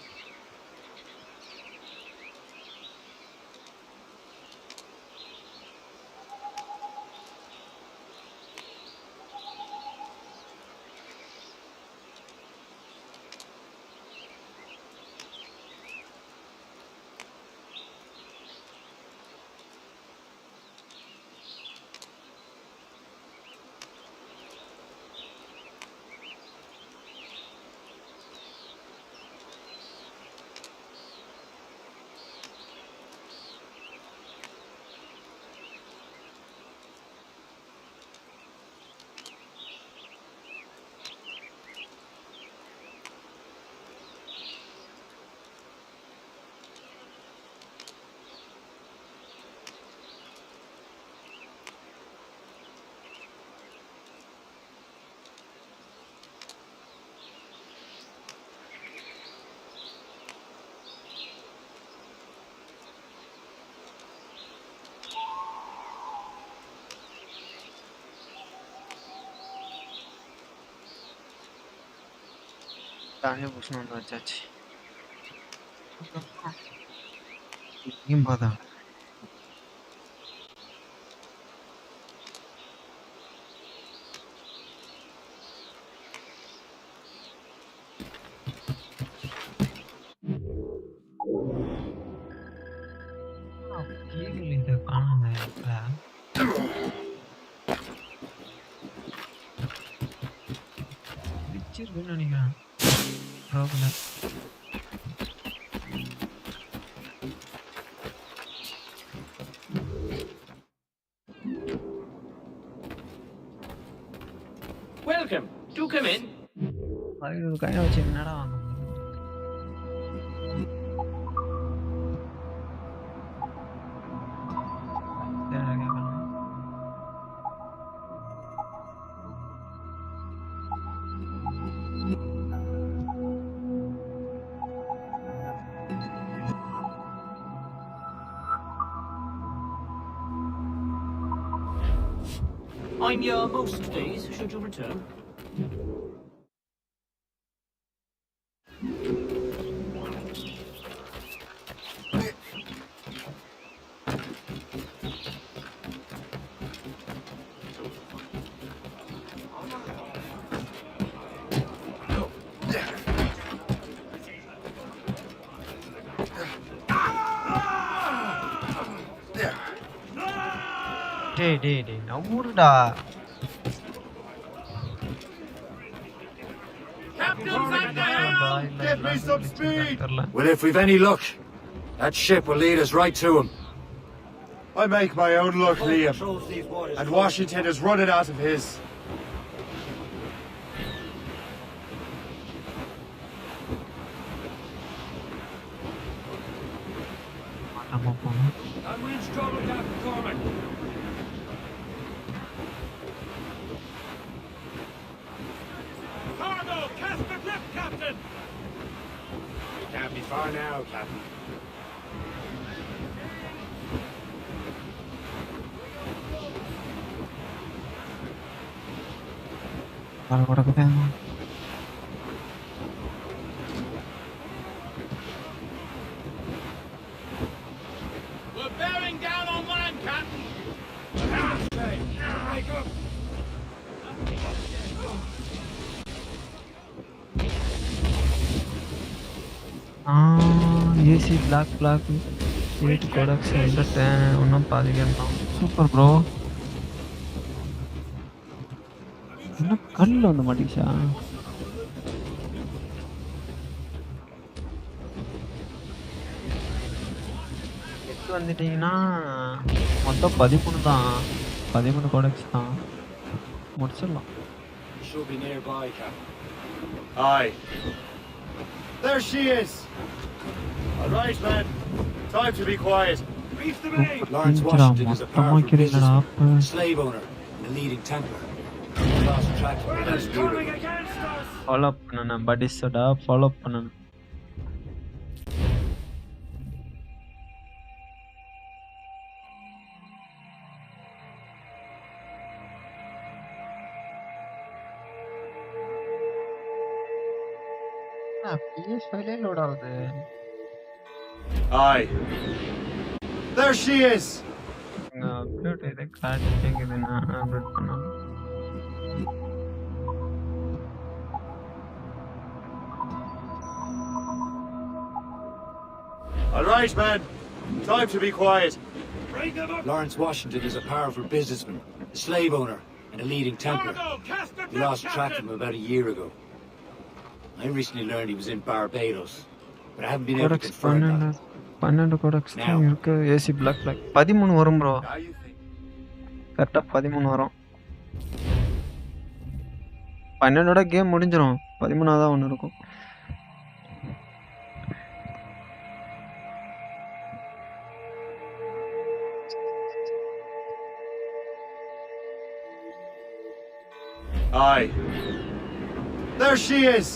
C: தானே புஷ்ணு வந்து வச்சாச்சு. இங்கேயும் பார்த்தா இந்த காணாம இடத்துல வச்சிருக்குன்னு நினைக்கிறேன். ரோகுல
K: Welcome. Do come in.
C: ஒரு கையை வச்சு என்னடா வாங்க
K: I'm your most pleased, should you return.
C: டேய் நவுருடா.
L: Get me some speed!
R: Well, if we've any luck, that ship will lead us right to him.
L: I make my own luck, Liam. And Washington is running out of his.
K: I'm in trouble, Captain Cormac. Cargo, cast the grip, Captain!
S: We can't be far now, Captain.
C: Kalau pada ketemu.
K: We're bearing down on land, Captain! Break up!
C: AC block 8 products ஒன்றும் பாதிக்கலாம். Super bro. என்ன கல்லில் வந்து மாட்டிச்சா? எடுத்து வந்துட்டீங்கன்னா மொத்தம் 13 தான். 13 products தான் முடிச்சிடலாம்.
S: Should be nearby, Captain.
L: Aye. There she is! All right, men. Time to be quiet.
S: Reach the main! Lawrence Washington is a powerful businessman, slave owner, and a leading Templar. He lost track of the last year.
C: Follow பண்ணணும் படிஸோட follow பண்ணணும். PS5 load ஆகுது.
L: Aye. There she is.
C: Upload இதை class கேக்குது நான் upload பண்ணணும்.
L: All right, man. Time to be quiet.
R: Lawrence Washington is a powerful businessman, a slave owner, and a leading Templar. We lost track of him about a year ago. I recently learned he was in Barbados, but I haven't been able to confirm that.
C: 12 codex தான் இருக்கு. AC black 13 வரும் bro. கரெக்டா 13 வரும். 12ஓட game முடிஞ்சிரும். 13 தான் ஒன்னு இருக்கும்.
L: Aye. There she is.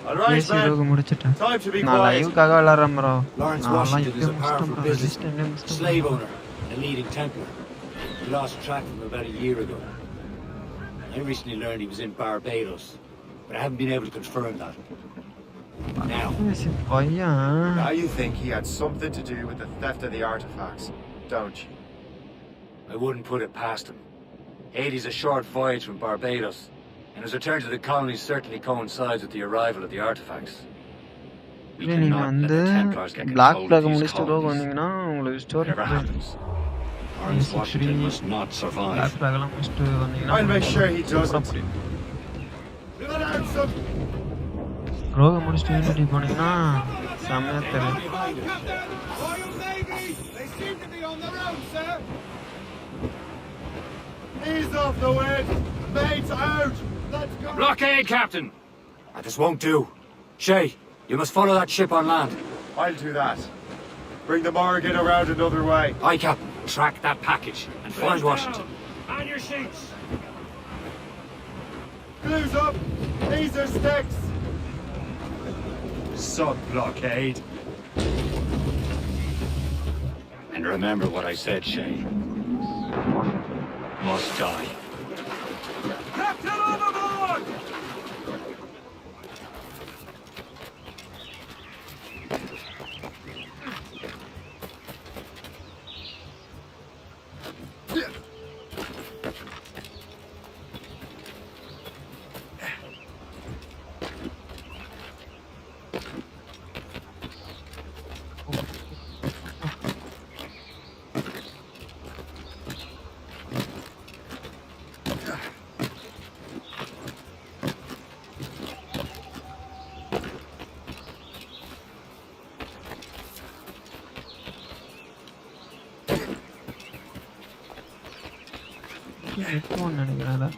L: All right,
C: AC
L: man.
C: ரோக முடிச்சிட்டேன்.
L: Time to be
C: நான்
L: quiet.
C: லைவ்காக விளையாடுறேன் ப்ரோ.
R: Lawrence Washington is a powerful businessman, a slave owner, and a leading Templar. We lost track of him about a year ago. I recently learned he was in Barbados, but I haven't been able to confirm that. Now,
B: Now you think he had something to do with the theft of the artifacts, don't you?
R: I wouldn't put it past him. Haiti's a short voyage from Barbados, and his return to the colony certainly coincides with the arrival of the artifacts. We
C: நீங்க
R: cannot let
C: வந்து
R: the Templars get
C: flag
R: control of
C: flag
R: these
C: முடிச்சிட்டு ரோக
R: colonies.
C: வந்தீங்கன்னா உங்களுக்கு story
R: Whatever happens, Lawrence Washington must not survive.
C: Flag பிளாக்லாம் முடிச்சிட்டு வந்தீங்கன்னா
B: I'll make sure he doesn't.
C: ரோக முடிச்சிட்டு யூனிட்டி போனீங்கன்னா செம்மையா தெரியும்.
L: Ease off the wind. Mates out. Let's go.
S: Blockade, Captain!
R: This won't do. Shay, you must follow that ship on land.
B: I'll do that. Bring the Morgan around another way.
R: Aye, Captain. Track that package and find Washington.
S: On your sheets!
L: Glues up. These are sticks. Sod blockade.
R: And remember what I said, Shay. Must die.
S: Captain overboard!
C: இருக்கும்னு நினைக்கிறேன் அதான்.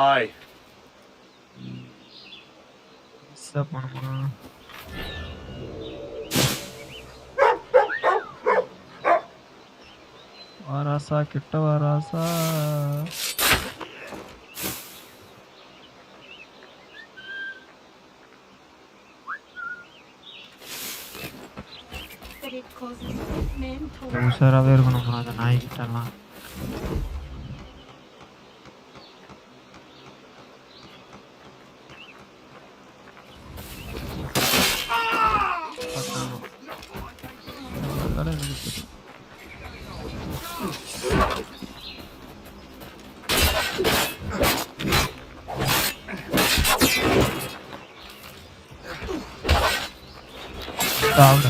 B: Aye.
C: மிஸ்ஸா பண்ணுமா? வாராசா கிட்ட வாராசா. உஷாராவே இருக்கணும் bro அந்த நாய்கிட்டலாம். Down.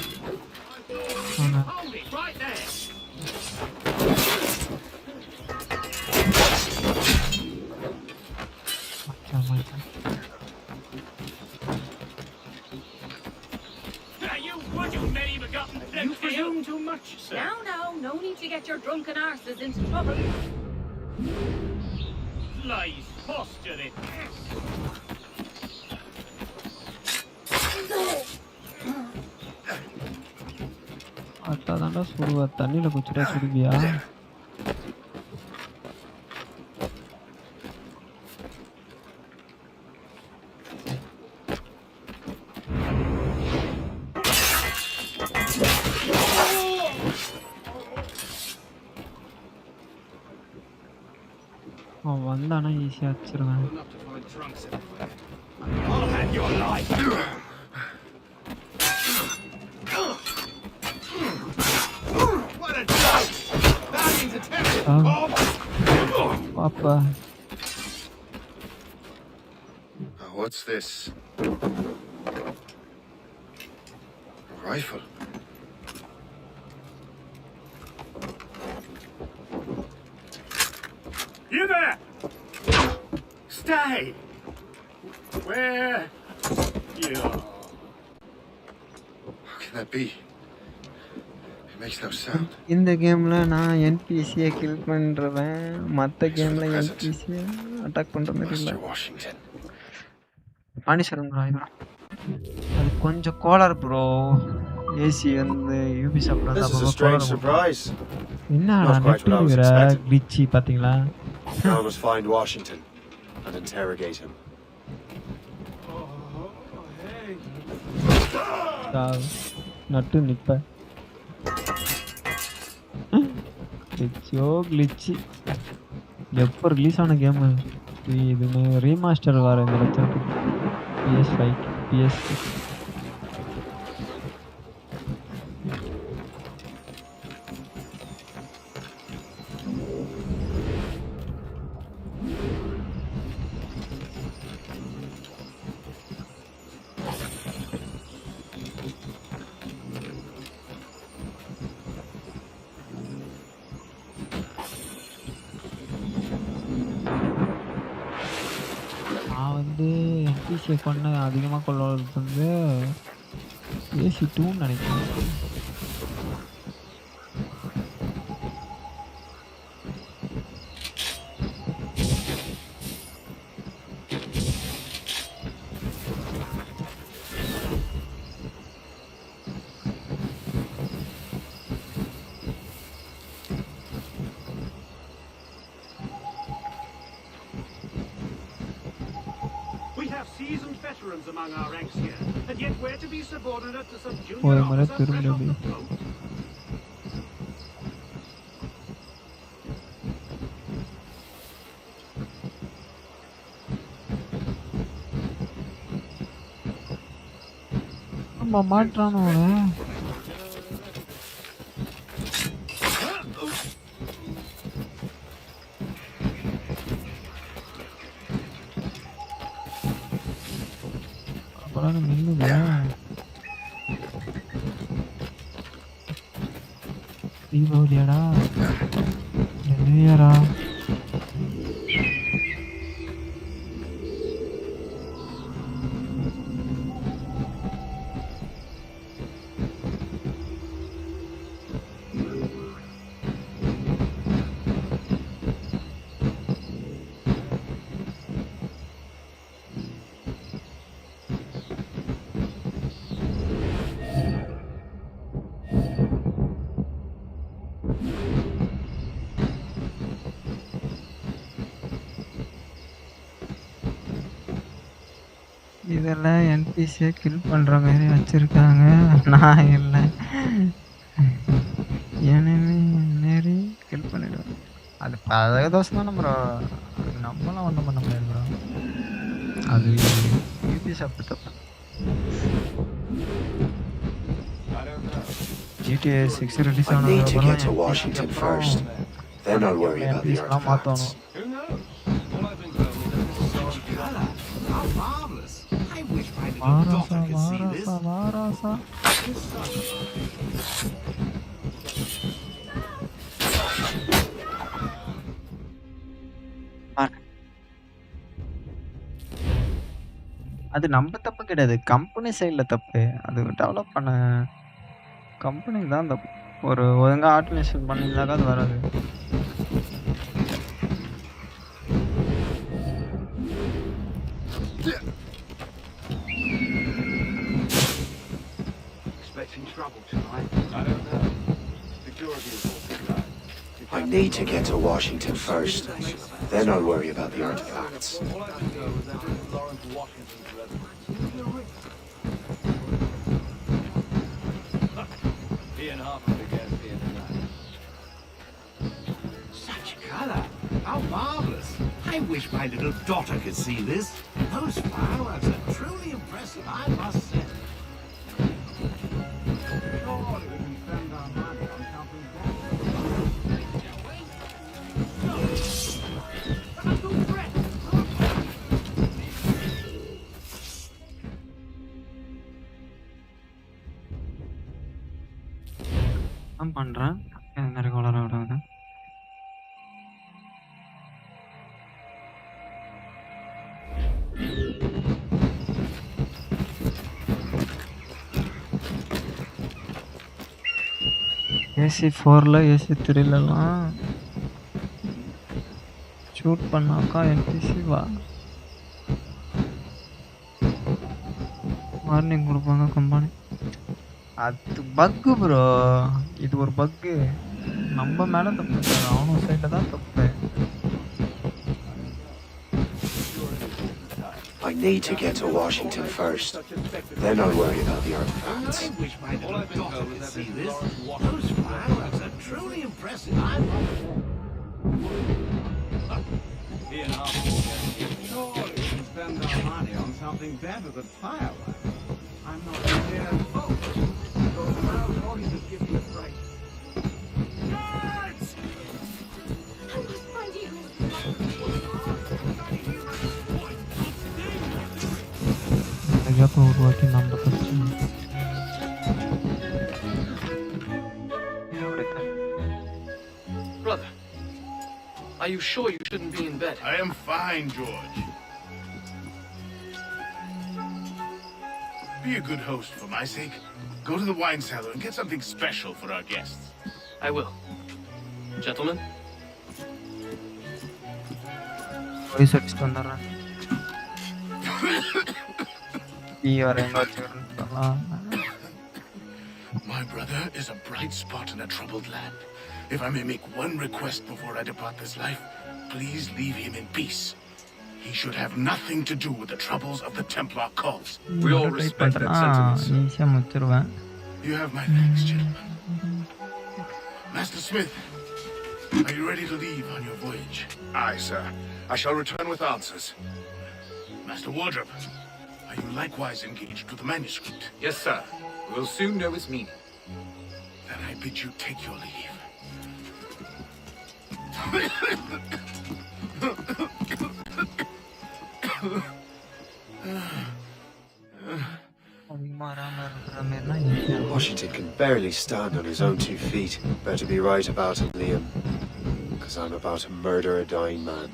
F: You presume too much, sir. No need to get your drunken arses into trouble.
S: Lies, posturing.
C: அட்டாதாண்டா சுடுவா, தண்ணியில குச்சிட்டா சுடுவியா? வந்தானா ஈஸியாக வச்சிருவேன்.
K: I'll have your life. What a joke! Valiant's attempted, Bob!
C: பாப்பா
B: What's this? A rifle.
K: You there! Stay! Where? You.
B: How can that be? It makes no sound.
C: இந்த கேமில் நான் என்பிசியை kill பண்ணுறவன், மற்ற கேமில் என்பிசியை அட்டாக் பண்ணுற மாதிரி இல்லை. பாண்டிச்சேரன் ப்ரோ இதுதான். அது கொஞ்சம் கோளாறு ப்ரோ. ஏசி வந்து யூபி சாப்பிட்றது என்னடா நெட் இருக்கிற கிளிச்சி பார்த்தீங்களா?
P: I must find Washington and interrogate him.
C: நட்டு நிற்ப கிளிச்சோ கிளிச்சி. எப்போ ரிலீஸ் ஆன கேமு இதுன்னு ரீமாஸ்டர் வர இந்த லட்சத்துக்கு PS5 PS6. நான் வந்து என்பிசியை கொண்டு அதிகமாக கொள்வது வந்து ஏசி 2ன்னு நினைக்கிறேன்.
K: We have seasoned veterans among our ranks here, and yet we're to be subordinate to some
C: ஒரு
K: junior
C: முறை
K: officer fresh off
C: திரும்பி
K: the boat.
C: நம்ம மாற்றானோ அப்புறம் நின்னுதா தீபாவளியாடா நியூயரா இதெல்லாம் என்பிசியை கில் பண்ணுற மாதிரி வச்சுருக்காங்க. நான் இல்லை enemy நேரி கில் பண்ணிடுவேன். அது பதகதோஷம் தானே ப்ரோ, நம்மளாம் ஒன்றும் பண்ண முடியாது ப்ரோ. அது யூபி சாப்பிட்டு GTA 6 release
B: I need to get to Washington first. Then I'll worry about the artifacts.
C: மாற்றணும். வாராசா வாராசா வாராசா அது நம்ம தப்பு கிடையாது, கம்பெனி சைடில் தப்பு. அது டெவலப் பண்ண கம்பெனிக்கு தான் தப்பு. ஒரு ஒழுங்காக ஆட்டோமேஷன் பண்ணியிருந்தாக்கா அது வராது.
B: I need to get to Washington first. Then I'll worry about the artifacts.
K: Such color! How marvelous! I wish my little daughter could see this. Those fireworks are truly impressive, I must say. Surely we can spend our money on something
C: நான் பண்றேன். இந்த மாதிரி கோளாறு விடாது. AC 4ல AC 3லலாம் shoot பண்ணாக்கா NBC வா warning கொடுப்பாங்க company. அது பக்கு ப்ரோ, இது ஒரு பக்கு. நம்ம மேல தப்பு இல்லை, அவனும் சைடில் தான் தப்பு.
B: I need to get to Washington first. Then I'll worry about the artifacts.
K: I wish my little daughter could see this. Those fireworks are truly impressive. Surely we can spend our money on something better than fireworks. I'm not here. Those loud noises give me a fright. Guards!
F: I must find you.
C: கேப்பை உருவாக்கி நம்ம பிரச்சனை.
T: Brother, are you sure you shouldn't be in bed?
Q: I am fine, George. Be a good host for my sake. Go to the wine cellar and get something special for our guests.
T: I will. Gentlemen?
C: போய் சடிச்சுட்டு வந்துடுறேன்.
Q: My brother is a bright spot in a troubled land. If I may make one request before I depart this life, please leave him in peace. He should have nothing to do with the troubles of the Templar cause.
T: We all respect that sentiment.
Q: You have my thanks, gentlemen. Master Smith, are you ready to leave on your voyage?
U: Aye, sir. I shall return with answers.
Q: Master Wardrop, are you likewise engaged with the manuscript?
T: Yes, sir. We'll soon know its meaning.
Q: Then I bid you take your leave.
B: Washington can barely stand on his own 2 feet. Better be right about him, Liam. Because I'm about to murder a dying man.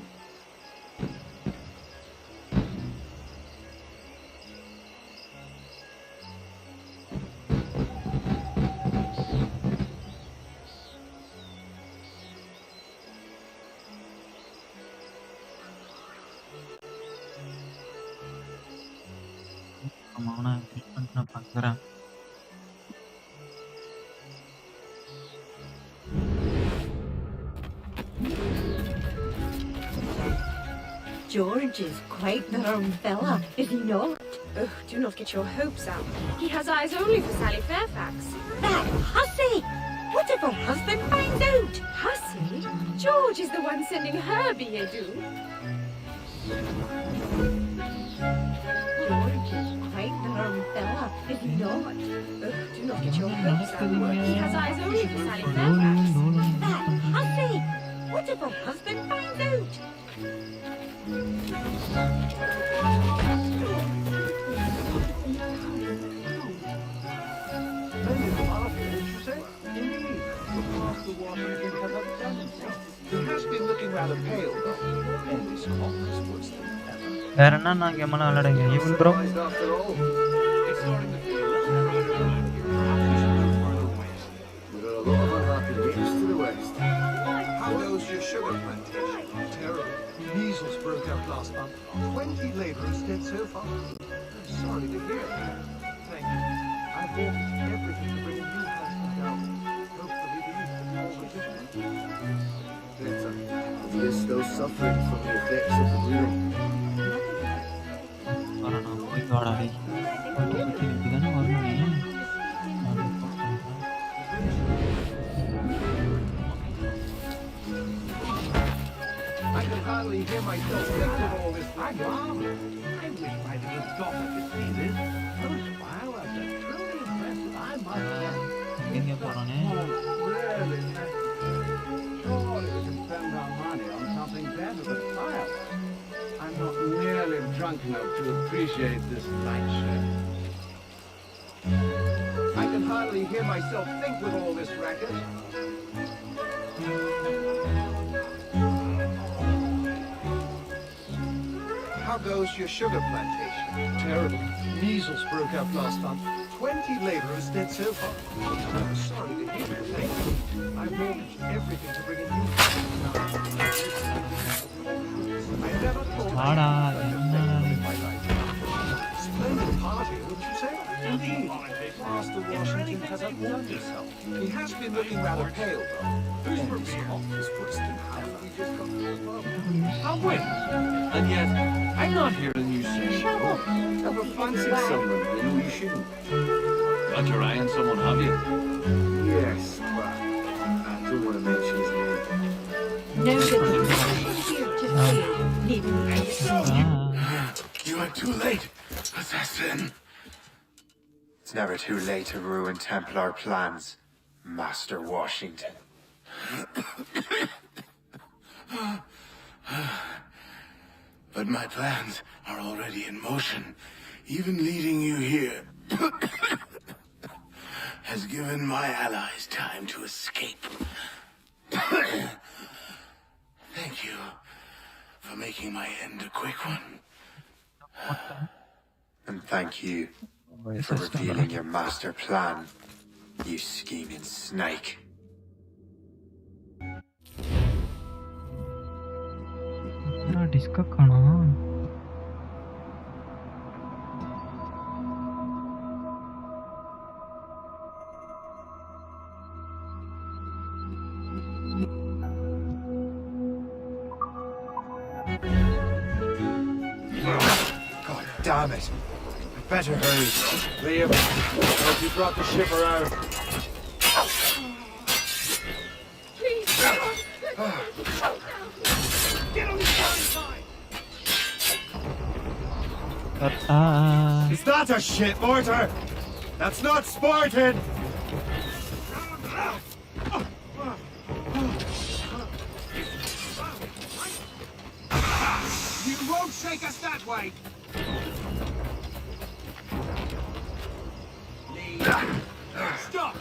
C: நான் பார்க்குறேன்.
V: George is quite the rum fella, is he not?
F: Oh, do not get your hopes up. He has eyes only for Sally Fairfax.
V: That hussy! What if her husband finds out?
F: Hussy? George is the one sending her billet-doux.
V: George is quite the rum fella, is he not?
F: Oh, do not get your hopes up. He has eyes only for Sally Fairfax.
V: That hussy! What if her husband finds out?
C: வேற என்ன நான் கேமெல்லாம் விளையாடுங்க even bro.
K: How goes your sugar plantation? Terrible. Measles broke out last month. 20 laborers dead so far. I'm sorry to hear that. Thank you. I bought everything to bring a new husband down. Hopefully these will all be different.
J: He is still suffering from the effects of the bleeding.
K: I can hardly hear my drunk enough to appreciate this night shirt. I can hardly hear myself think with all this racket. How goes your sugar plantation?
A: Terrible. Measles broke out last month.
K: 20 laborers dead so far. I'm sorry to hear that. Thank you. I mortgaged everything to bring in new I never thought I'd in my life. Splendid party, wouldn't you say? Indeed. Master Washington has outdone himself. He has been looking rather pale, though. Who's for his foot's been
A: I'll wait. And yet, I'm not hearing you say.
K: Shut up. Ever fancied someone who you shouldn't?
A: Got your eye on someone, have you?
K: Yes, but I don't want to mention his name.
V: No good.
A: You are too late, assassin.
B: It's never too late to ruin Templar plans, Master Washington.
Q: But my plans are already in motion. Even leading you here has given my allies time to escape. Thank you for making my end a quick one.
B: And thank you for revealing your master plan, you scheming snake.
C: டிஸ்கக் காணோம்.
B: God damn it! I better hurry.
K: Liam, hope you brought the ship around.
V: Please,
K: Get on the side!
B: It's not a shit mortar! That's not Spartan!
K: You won't shake us that way! Stop!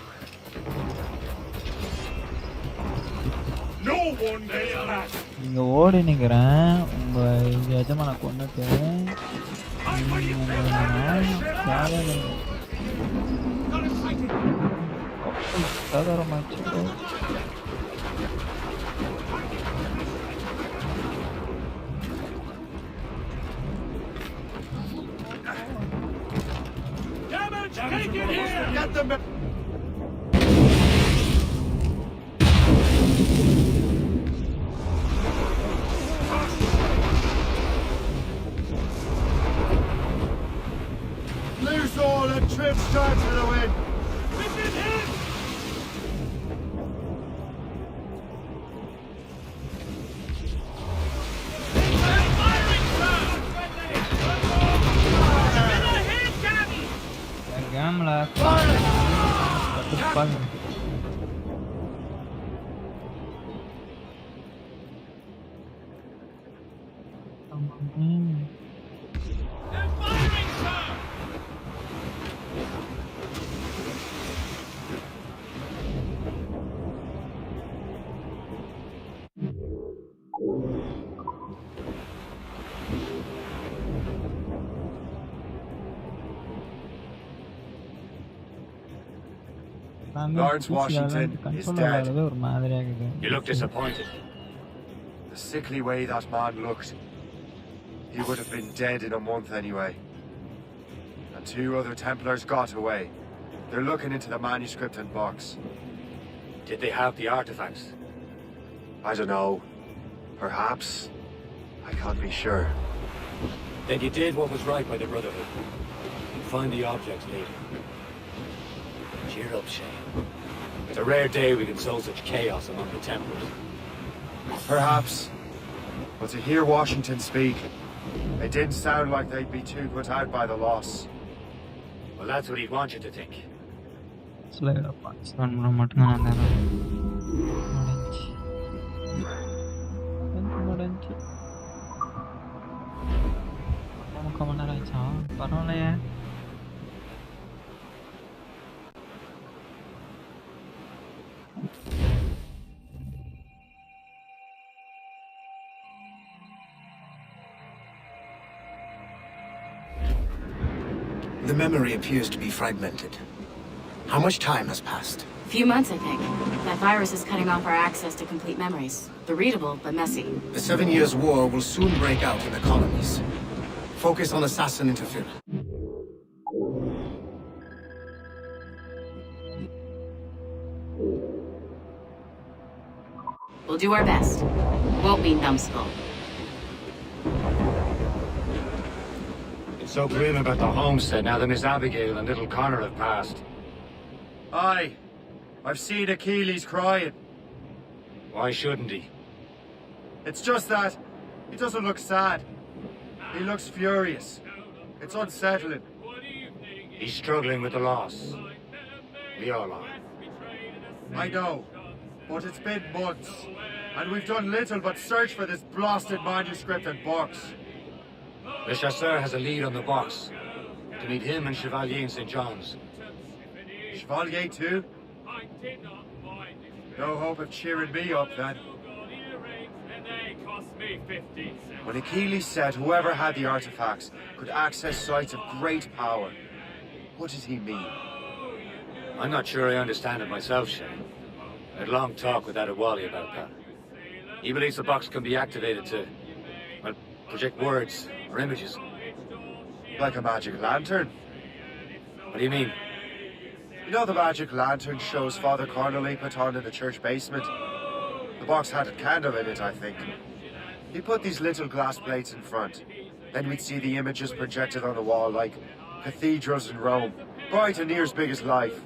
K: No one may attack!
C: இங்க ஓடி நிக்கிறேன் உங்க எஜமான கொண்டுட்டு
K: Damage! Take it here! Get them!
B: Loose all and trim start for the wind!
C: கேம்ல
B: Lawrence Washington is dead.
R: You look disappointed.
B: The sickly way that man looked, he would have been dead in a month anyway. And 2 other Templars got away. They're looking into the manuscript and box.
R: Did they have the artifacts?
B: I don't know. Perhaps. I can't be sure.
R: Then you did what was right by the Brotherhood. You'll find the objects later. Cheer up, Shane. It's a rare day we can sow such chaos among the Templars.
B: Perhaps. But to hear Washington speak, it didn't sound like they'd be too put out by the loss.
R: Well, that's what he'd want you to think.
C: முக்கால் மணி நேரம் ஆயிடுச்சா? பரவாயில்லையே.
J: The memory appears to be fragmented. How much time has passed?
F: A few months, I think. That virus is cutting off our access to complete memories. They're readable, but messy.
J: The 7 Years' War will soon break out in the colonies. Focus on assassin interference.
F: We'll do our best. Won't be numbskull.
L: It's so grim about the homestead now that Miss Abigail and little Connor have passed.
H: Aye. I've seen Achilles crying.
L: Why shouldn't he?
H: It's just that he doesn't look sad. He looks furious. It's unsettling.
L: He's struggling with the loss. We all are.
H: I know, but it's been months, and we've done little but search for this blasted manuscript and box.
L: Le Chasseur has a lead on the box. To meet him and Chevalier in St. John's.
H: Chevalier too? No hope of cheering me up then. When Achilles said whoever had the artifacts could access sites of great power, what did he mean?
L: I'm not sure I understand it myself, Shane. I had a long talk with Adewale about that. He believes the box can be activated to, well, project words or images.
H: Like a magic lantern?
L: What do you mean?
H: You know the magic lantern shows Father Cornelie put on in the church basement? The box had a candle in it, I think. He put these little glass plates in front. Then we'd see the images projected on the wall like cathedrals in Rome. Bright and near as big as life.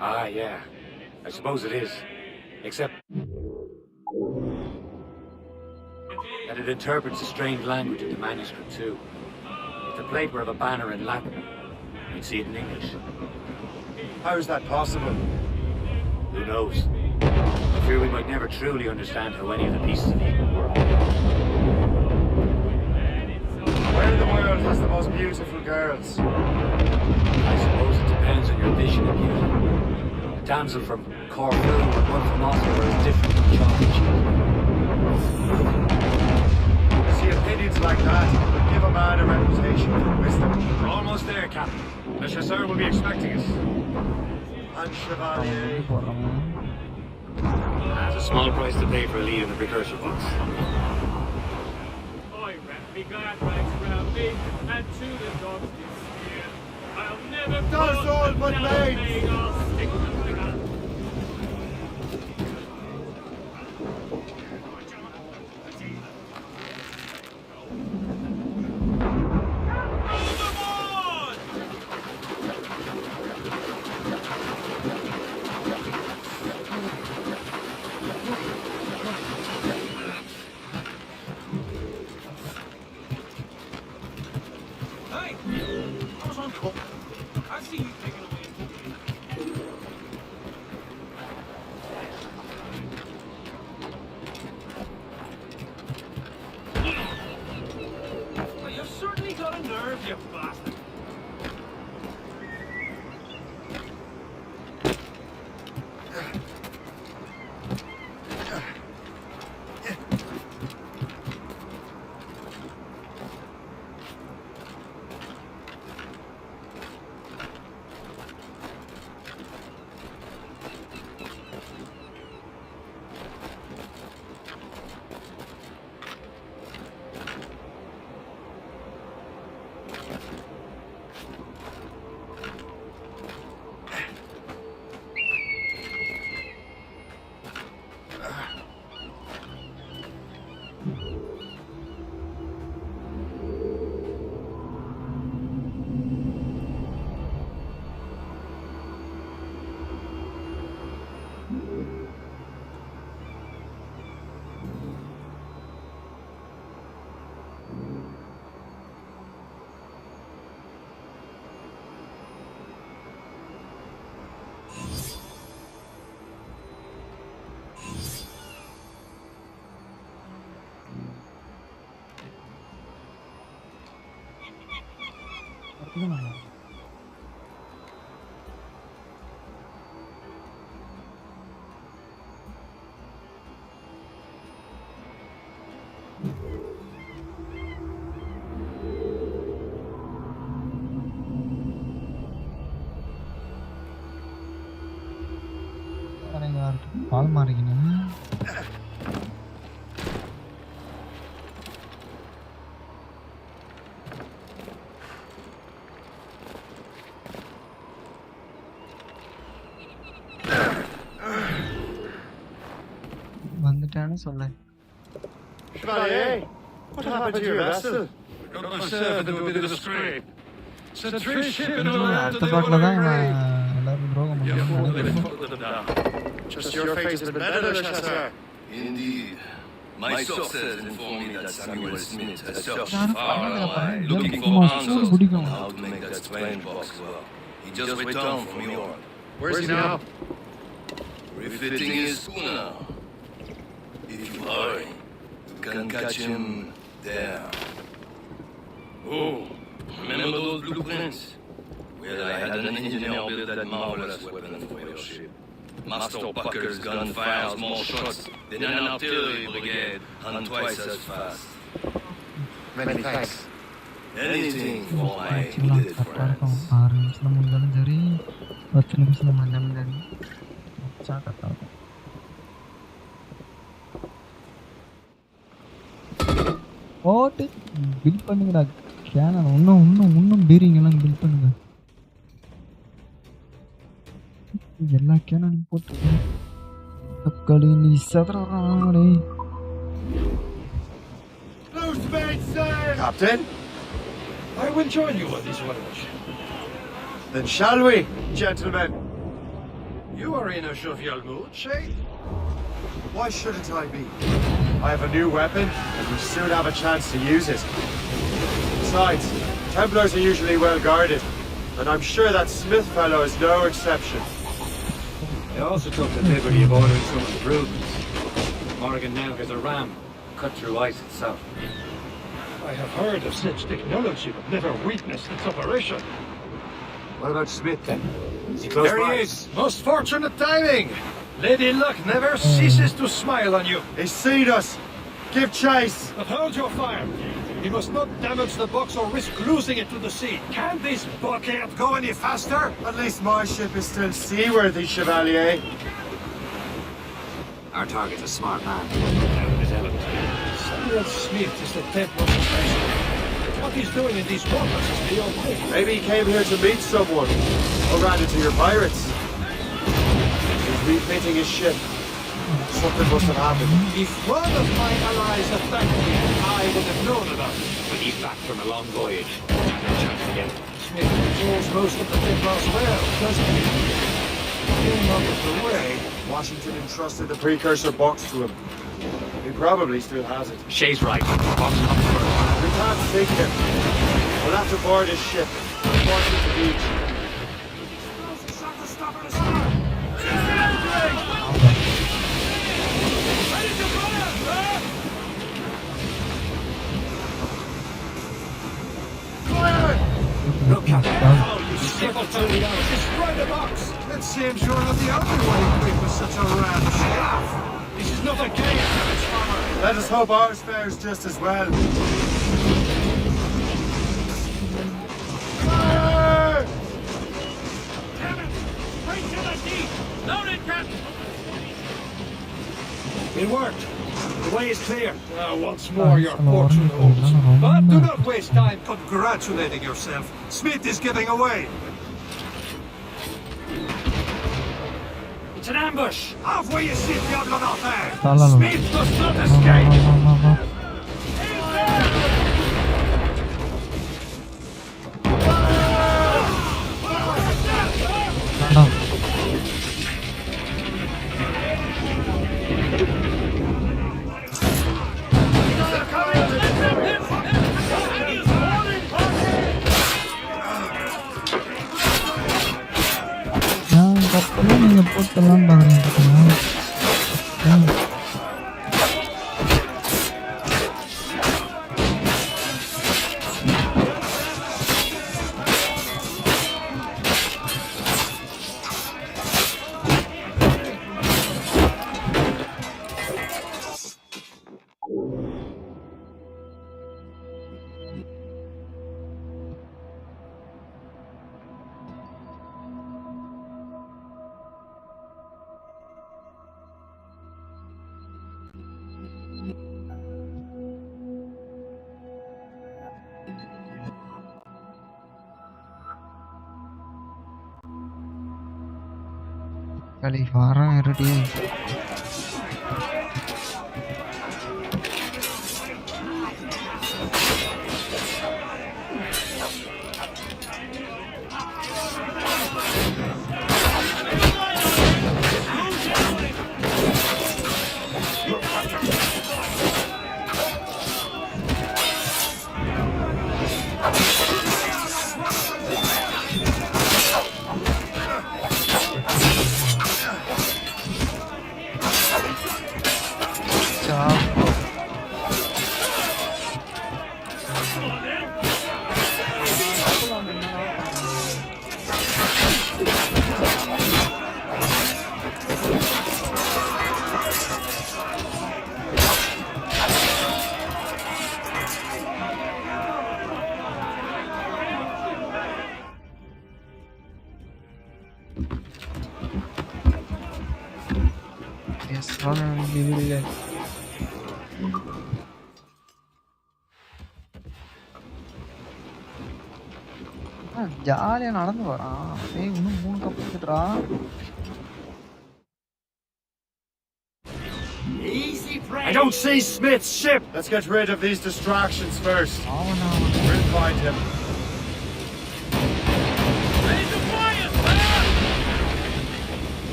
L: Ah, yeah. I suppose it is. Except that it interprets the strange language of the manuscript, too. If the plate were of a banner in Latin, we'd see it in English.
H: How is that possible?
L: Who knows? I fear we might never truly understand how any of the pieces of Eden work.
H: Where in the world has the most beautiful girls?
L: I suppose it depends on your vision of beauty. A damsel from Corfu and one from Oslo are as different from chocolate chip.
H: See, opinions like that give a man a reputation for wisdom.
L: We're almost there, Captain. Le Chasseur will be expecting us.
H: And Chevalier.
L: That's a small price to pay for a lead in the precursor box.
I: I wrap me glad rags round me, and to the dogs this year. I'll never
H: Does all but mates!
I: I'll stick with my gun.
C: இது நல்லா பால் மாறிக்கணும். வந்துட்டான்னு சொல்ல.
H: Chevalier, what happened to your vessel?
A: Got myself into a bit of a scrape. It's a true ship in a land
C: அடுத்த பாட்டில் தான் இவன் எல்லாரும் துரோகம்
H: Just your fate has been better, Chasseur.
D: Indeed. My sources inform me that Samuel Smith has searched far and wide, looking for answers on how to make that strange box work. He just returned from Europe.
H: Where's he now?
D: Refitting his schooner. If you hurry, you can catch him there. Oh, remember those blueprints? Well, I had an engineer build that marvelous weapon for your ship. Master Pucker's gun fires more shots than an artillery brigade and twice as fast.
H: Many thanks.
D: Anything for my needed friends.
C: 6 நிமிஷம் முடிஞ்சாலும் சரி 10 நிமிஷம் முடிஞ்சாலும் சரி கரெக்டாக போட்டு bill பண்ணுங்கடா Canon இன்னும் பீரிங்கெல்லாம் பில் பண்ணுங்க எல்லா கேனனும் போட்டு தக்காளி நீ சதுறாடே.
H: Captain?
A: I will join you on this voyage.
H: Then shall we, gentlemen?
A: You are in a jovial mood, Shay?
H: Why shouldn't I be? I have a new weapon, and we soon have a chance to use it. Besides, Templars are usually well guarded, and I'm sure that Smith fellow is no exception.
R: I also took the liberty of ordering some improvements. Morrigan now has a ram cut through ice itself.
A: I have heard of such technology, but never witnessed its operation.
R: What about Smith then? Is he close
A: There
R: by?
A: he is! Most fortunate timing! Lady Luck never ceases to smile on you.
H: He's seen us! Give chase!
A: But hold your fire. We must not damage the box or risk losing it to the sea. Can this blockade go any faster?
H: At least my ship is still seaworthy, Chevalier.
R: Our target's a smart man. Out of his element.
A: Samuel Smith is the Templar's treasure. What he's doing in these waters is beyond me.
H: Maybe he came here to meet someone, or ran into your pirates. He's refitting his ship. Something must have happened.
A: If one of my allies attacked me, I would have known about it.
R: But he's back from a long voyage. No chance to get him.
A: Smith controls most of the Templars well, doesn't he? Being out of the way,
H: Washington entrusted the precursor box to him. He probably still has it.
R: Shay's right. Box comes first.
H: We can't sink him. We'll have to board his ship. Report him to beach.
R: Look, Captain.
A: Destroy the box! It seems you're not the only one equipped with such a ram shaft. This is not a game, Transformer.
H: Let us hope ours fares just as well. Fire!
A: Damn it! Straight to the deep! Loaded, Captain! It worked. The way is clear. Once more, your fortune holds. But do not waste time congratulating yourself. Smith is getting away. It's an ambush. Off where you sit, Diablo Nothing. Smith does not escape.
C: கப்பலும் நீங்கள் போட்டெல்லாம் பாருங்க.
E: Kali varaan irudi. ஜாலியா நடந்து வரான். ஏய் இன்னும் 3 cup இருக்குடா.
H: I don't see Smith's ship. Let's get rid of these distractions first. We'll find him.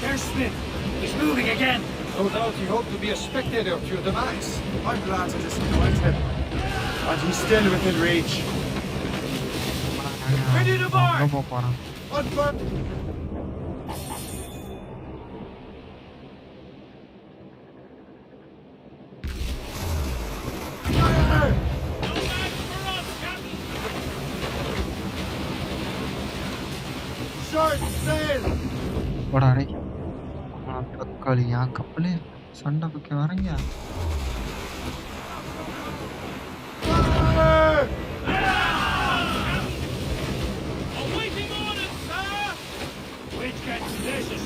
K: There's Smith. He's moving again. No doubt he hoped to be a spectator of your demise.
H: I'm glad to disappoint him. And he's still within reach.
K: Ready to board!
H: Unburn! Short sail!
E: போடா டேய். தக்காளி என் கப்பலே சண்டை வைக்க வரீங்க.
K: Awaiting orders, sir! Which gets delicious.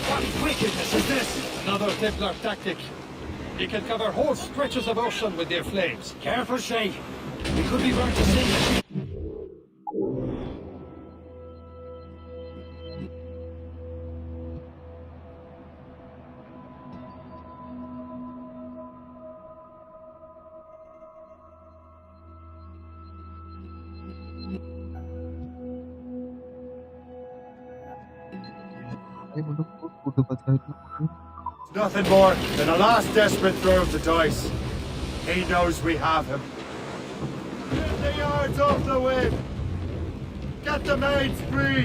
K: What wickedness is this? Another Templar tactic. You can cover whole stretches of ocean with their flames. Careful, Shay. We could be burnt to sea.
H: Nothing more than a last desperate throw of the dice. He knows we have him. Get the yards off the wind! Get the mains free!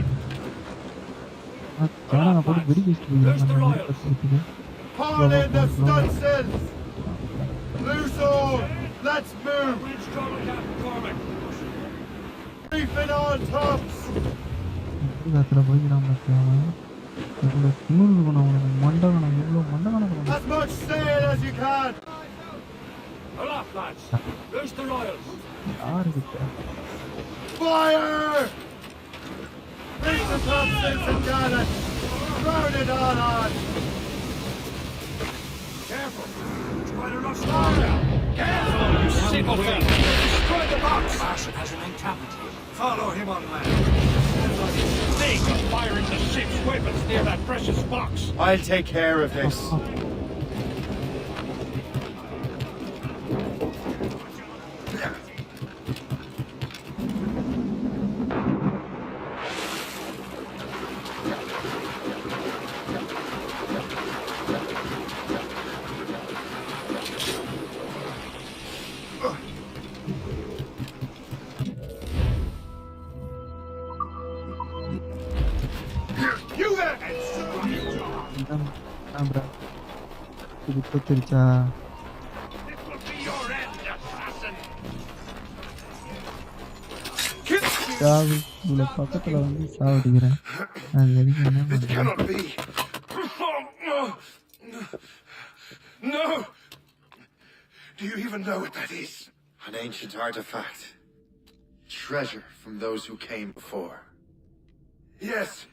K: There's the royals.
H: Haul in the stunsails! Loose all! Let's move! Reefing all tops! As much sail as you can!
K: Aloft, lads! There's the royals!
H: Fire! Reach the topsails and gallants! Round it all on!
K: Careful! It's quite a rough storm now! Careful, you simpleton! Destroy the box! Marshal has an encampment here. Follow him on land. Think of firing the ship's weapons near that precious box!
H: I'll take care of this.
E: குத்திருச்சா சாவு இவ்வளோ பக்கத்தில் வந்து சாவடிக்கிறேன் அது வரைக்கும் என்ன பண்ணுறேன்
U: No! Do you even know what that is?
B: An ancient artifact. Treasure from those who came before.
U: Yes.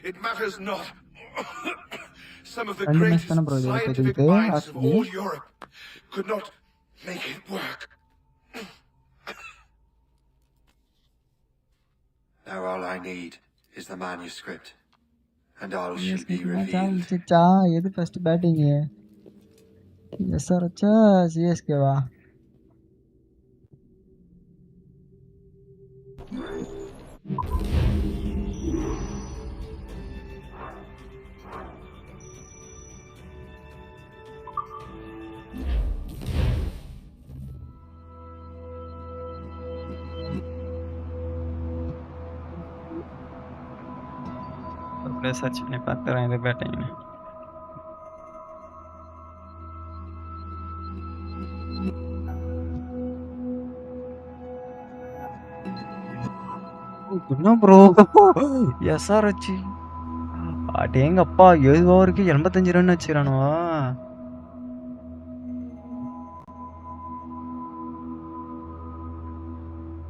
U: It matters not. Some of the
E: Random
U: greatest
E: mesthana bro idu
U: scientific
E: edukku
U: minds of
E: asli
U: all Europe could not make it work.
B: Now all I need is the manuscript, and all shall be
E: CSK
B: revealed.
E: cha எது first batting SRH CSK வா அப்படியே search பண்ணி பார்த்துறேன் இது பேட்டிங்னு என்ன bro SRH அடேங்கப்பா 7 ஓவருக்கு 85 run வச்சுக்கிறானுவா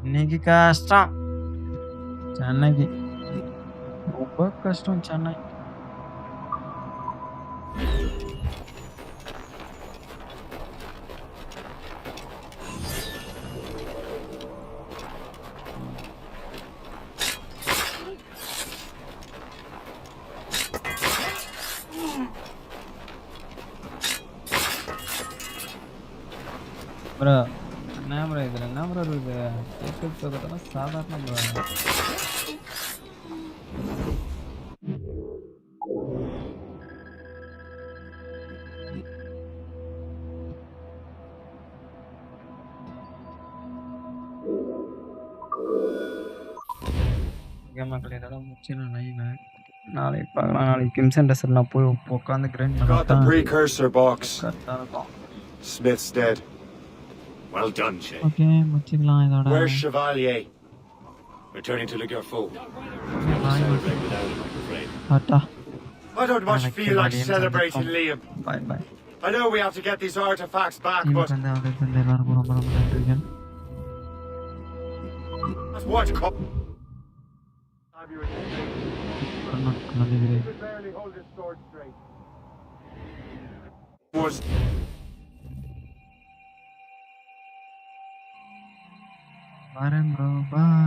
E: இன்னைக்கு கஷ்டம் சென்னைக்கு ரொம்ப கஷ்டம் சென்னை ப்ரோ என்ன ப்ரோ இதில் என்ன ப்ரோ இருக்குது கேட்கறதுலாம் சாதாரண ப்ரோ மக்கள் இதெல்லாம் முடிச்சிடலாம் லைவ் நாளைக்கு பார்க்கலாம் நாளைக்கு கிம்சன் டெசர்ட் நான் போய் உட்காந்து grind
H: Got the precursor box.
E: கரெக்டாக இருக்கும்
H: Smith's dead.
N: Well done, Shay.
E: Okay முடிச்சிக்கலாம் இதோட
H: Where's Chevalier?
N: Returning to look your foe.
E: Celebrate
N: without him, I'm afraid.
E: Tata
H: I don't much feel like celebrating, Liam.
E: Bye bye
H: I know we have to get these artifacts back, but
E: வந்து எல்லாருக்கும் ரொம்ப ரொம்ப நன்றிகள்
H: that's what
E: நன்றிகிறேன்
H: barely hold his sword straight. Was
E: வரேன் bro bye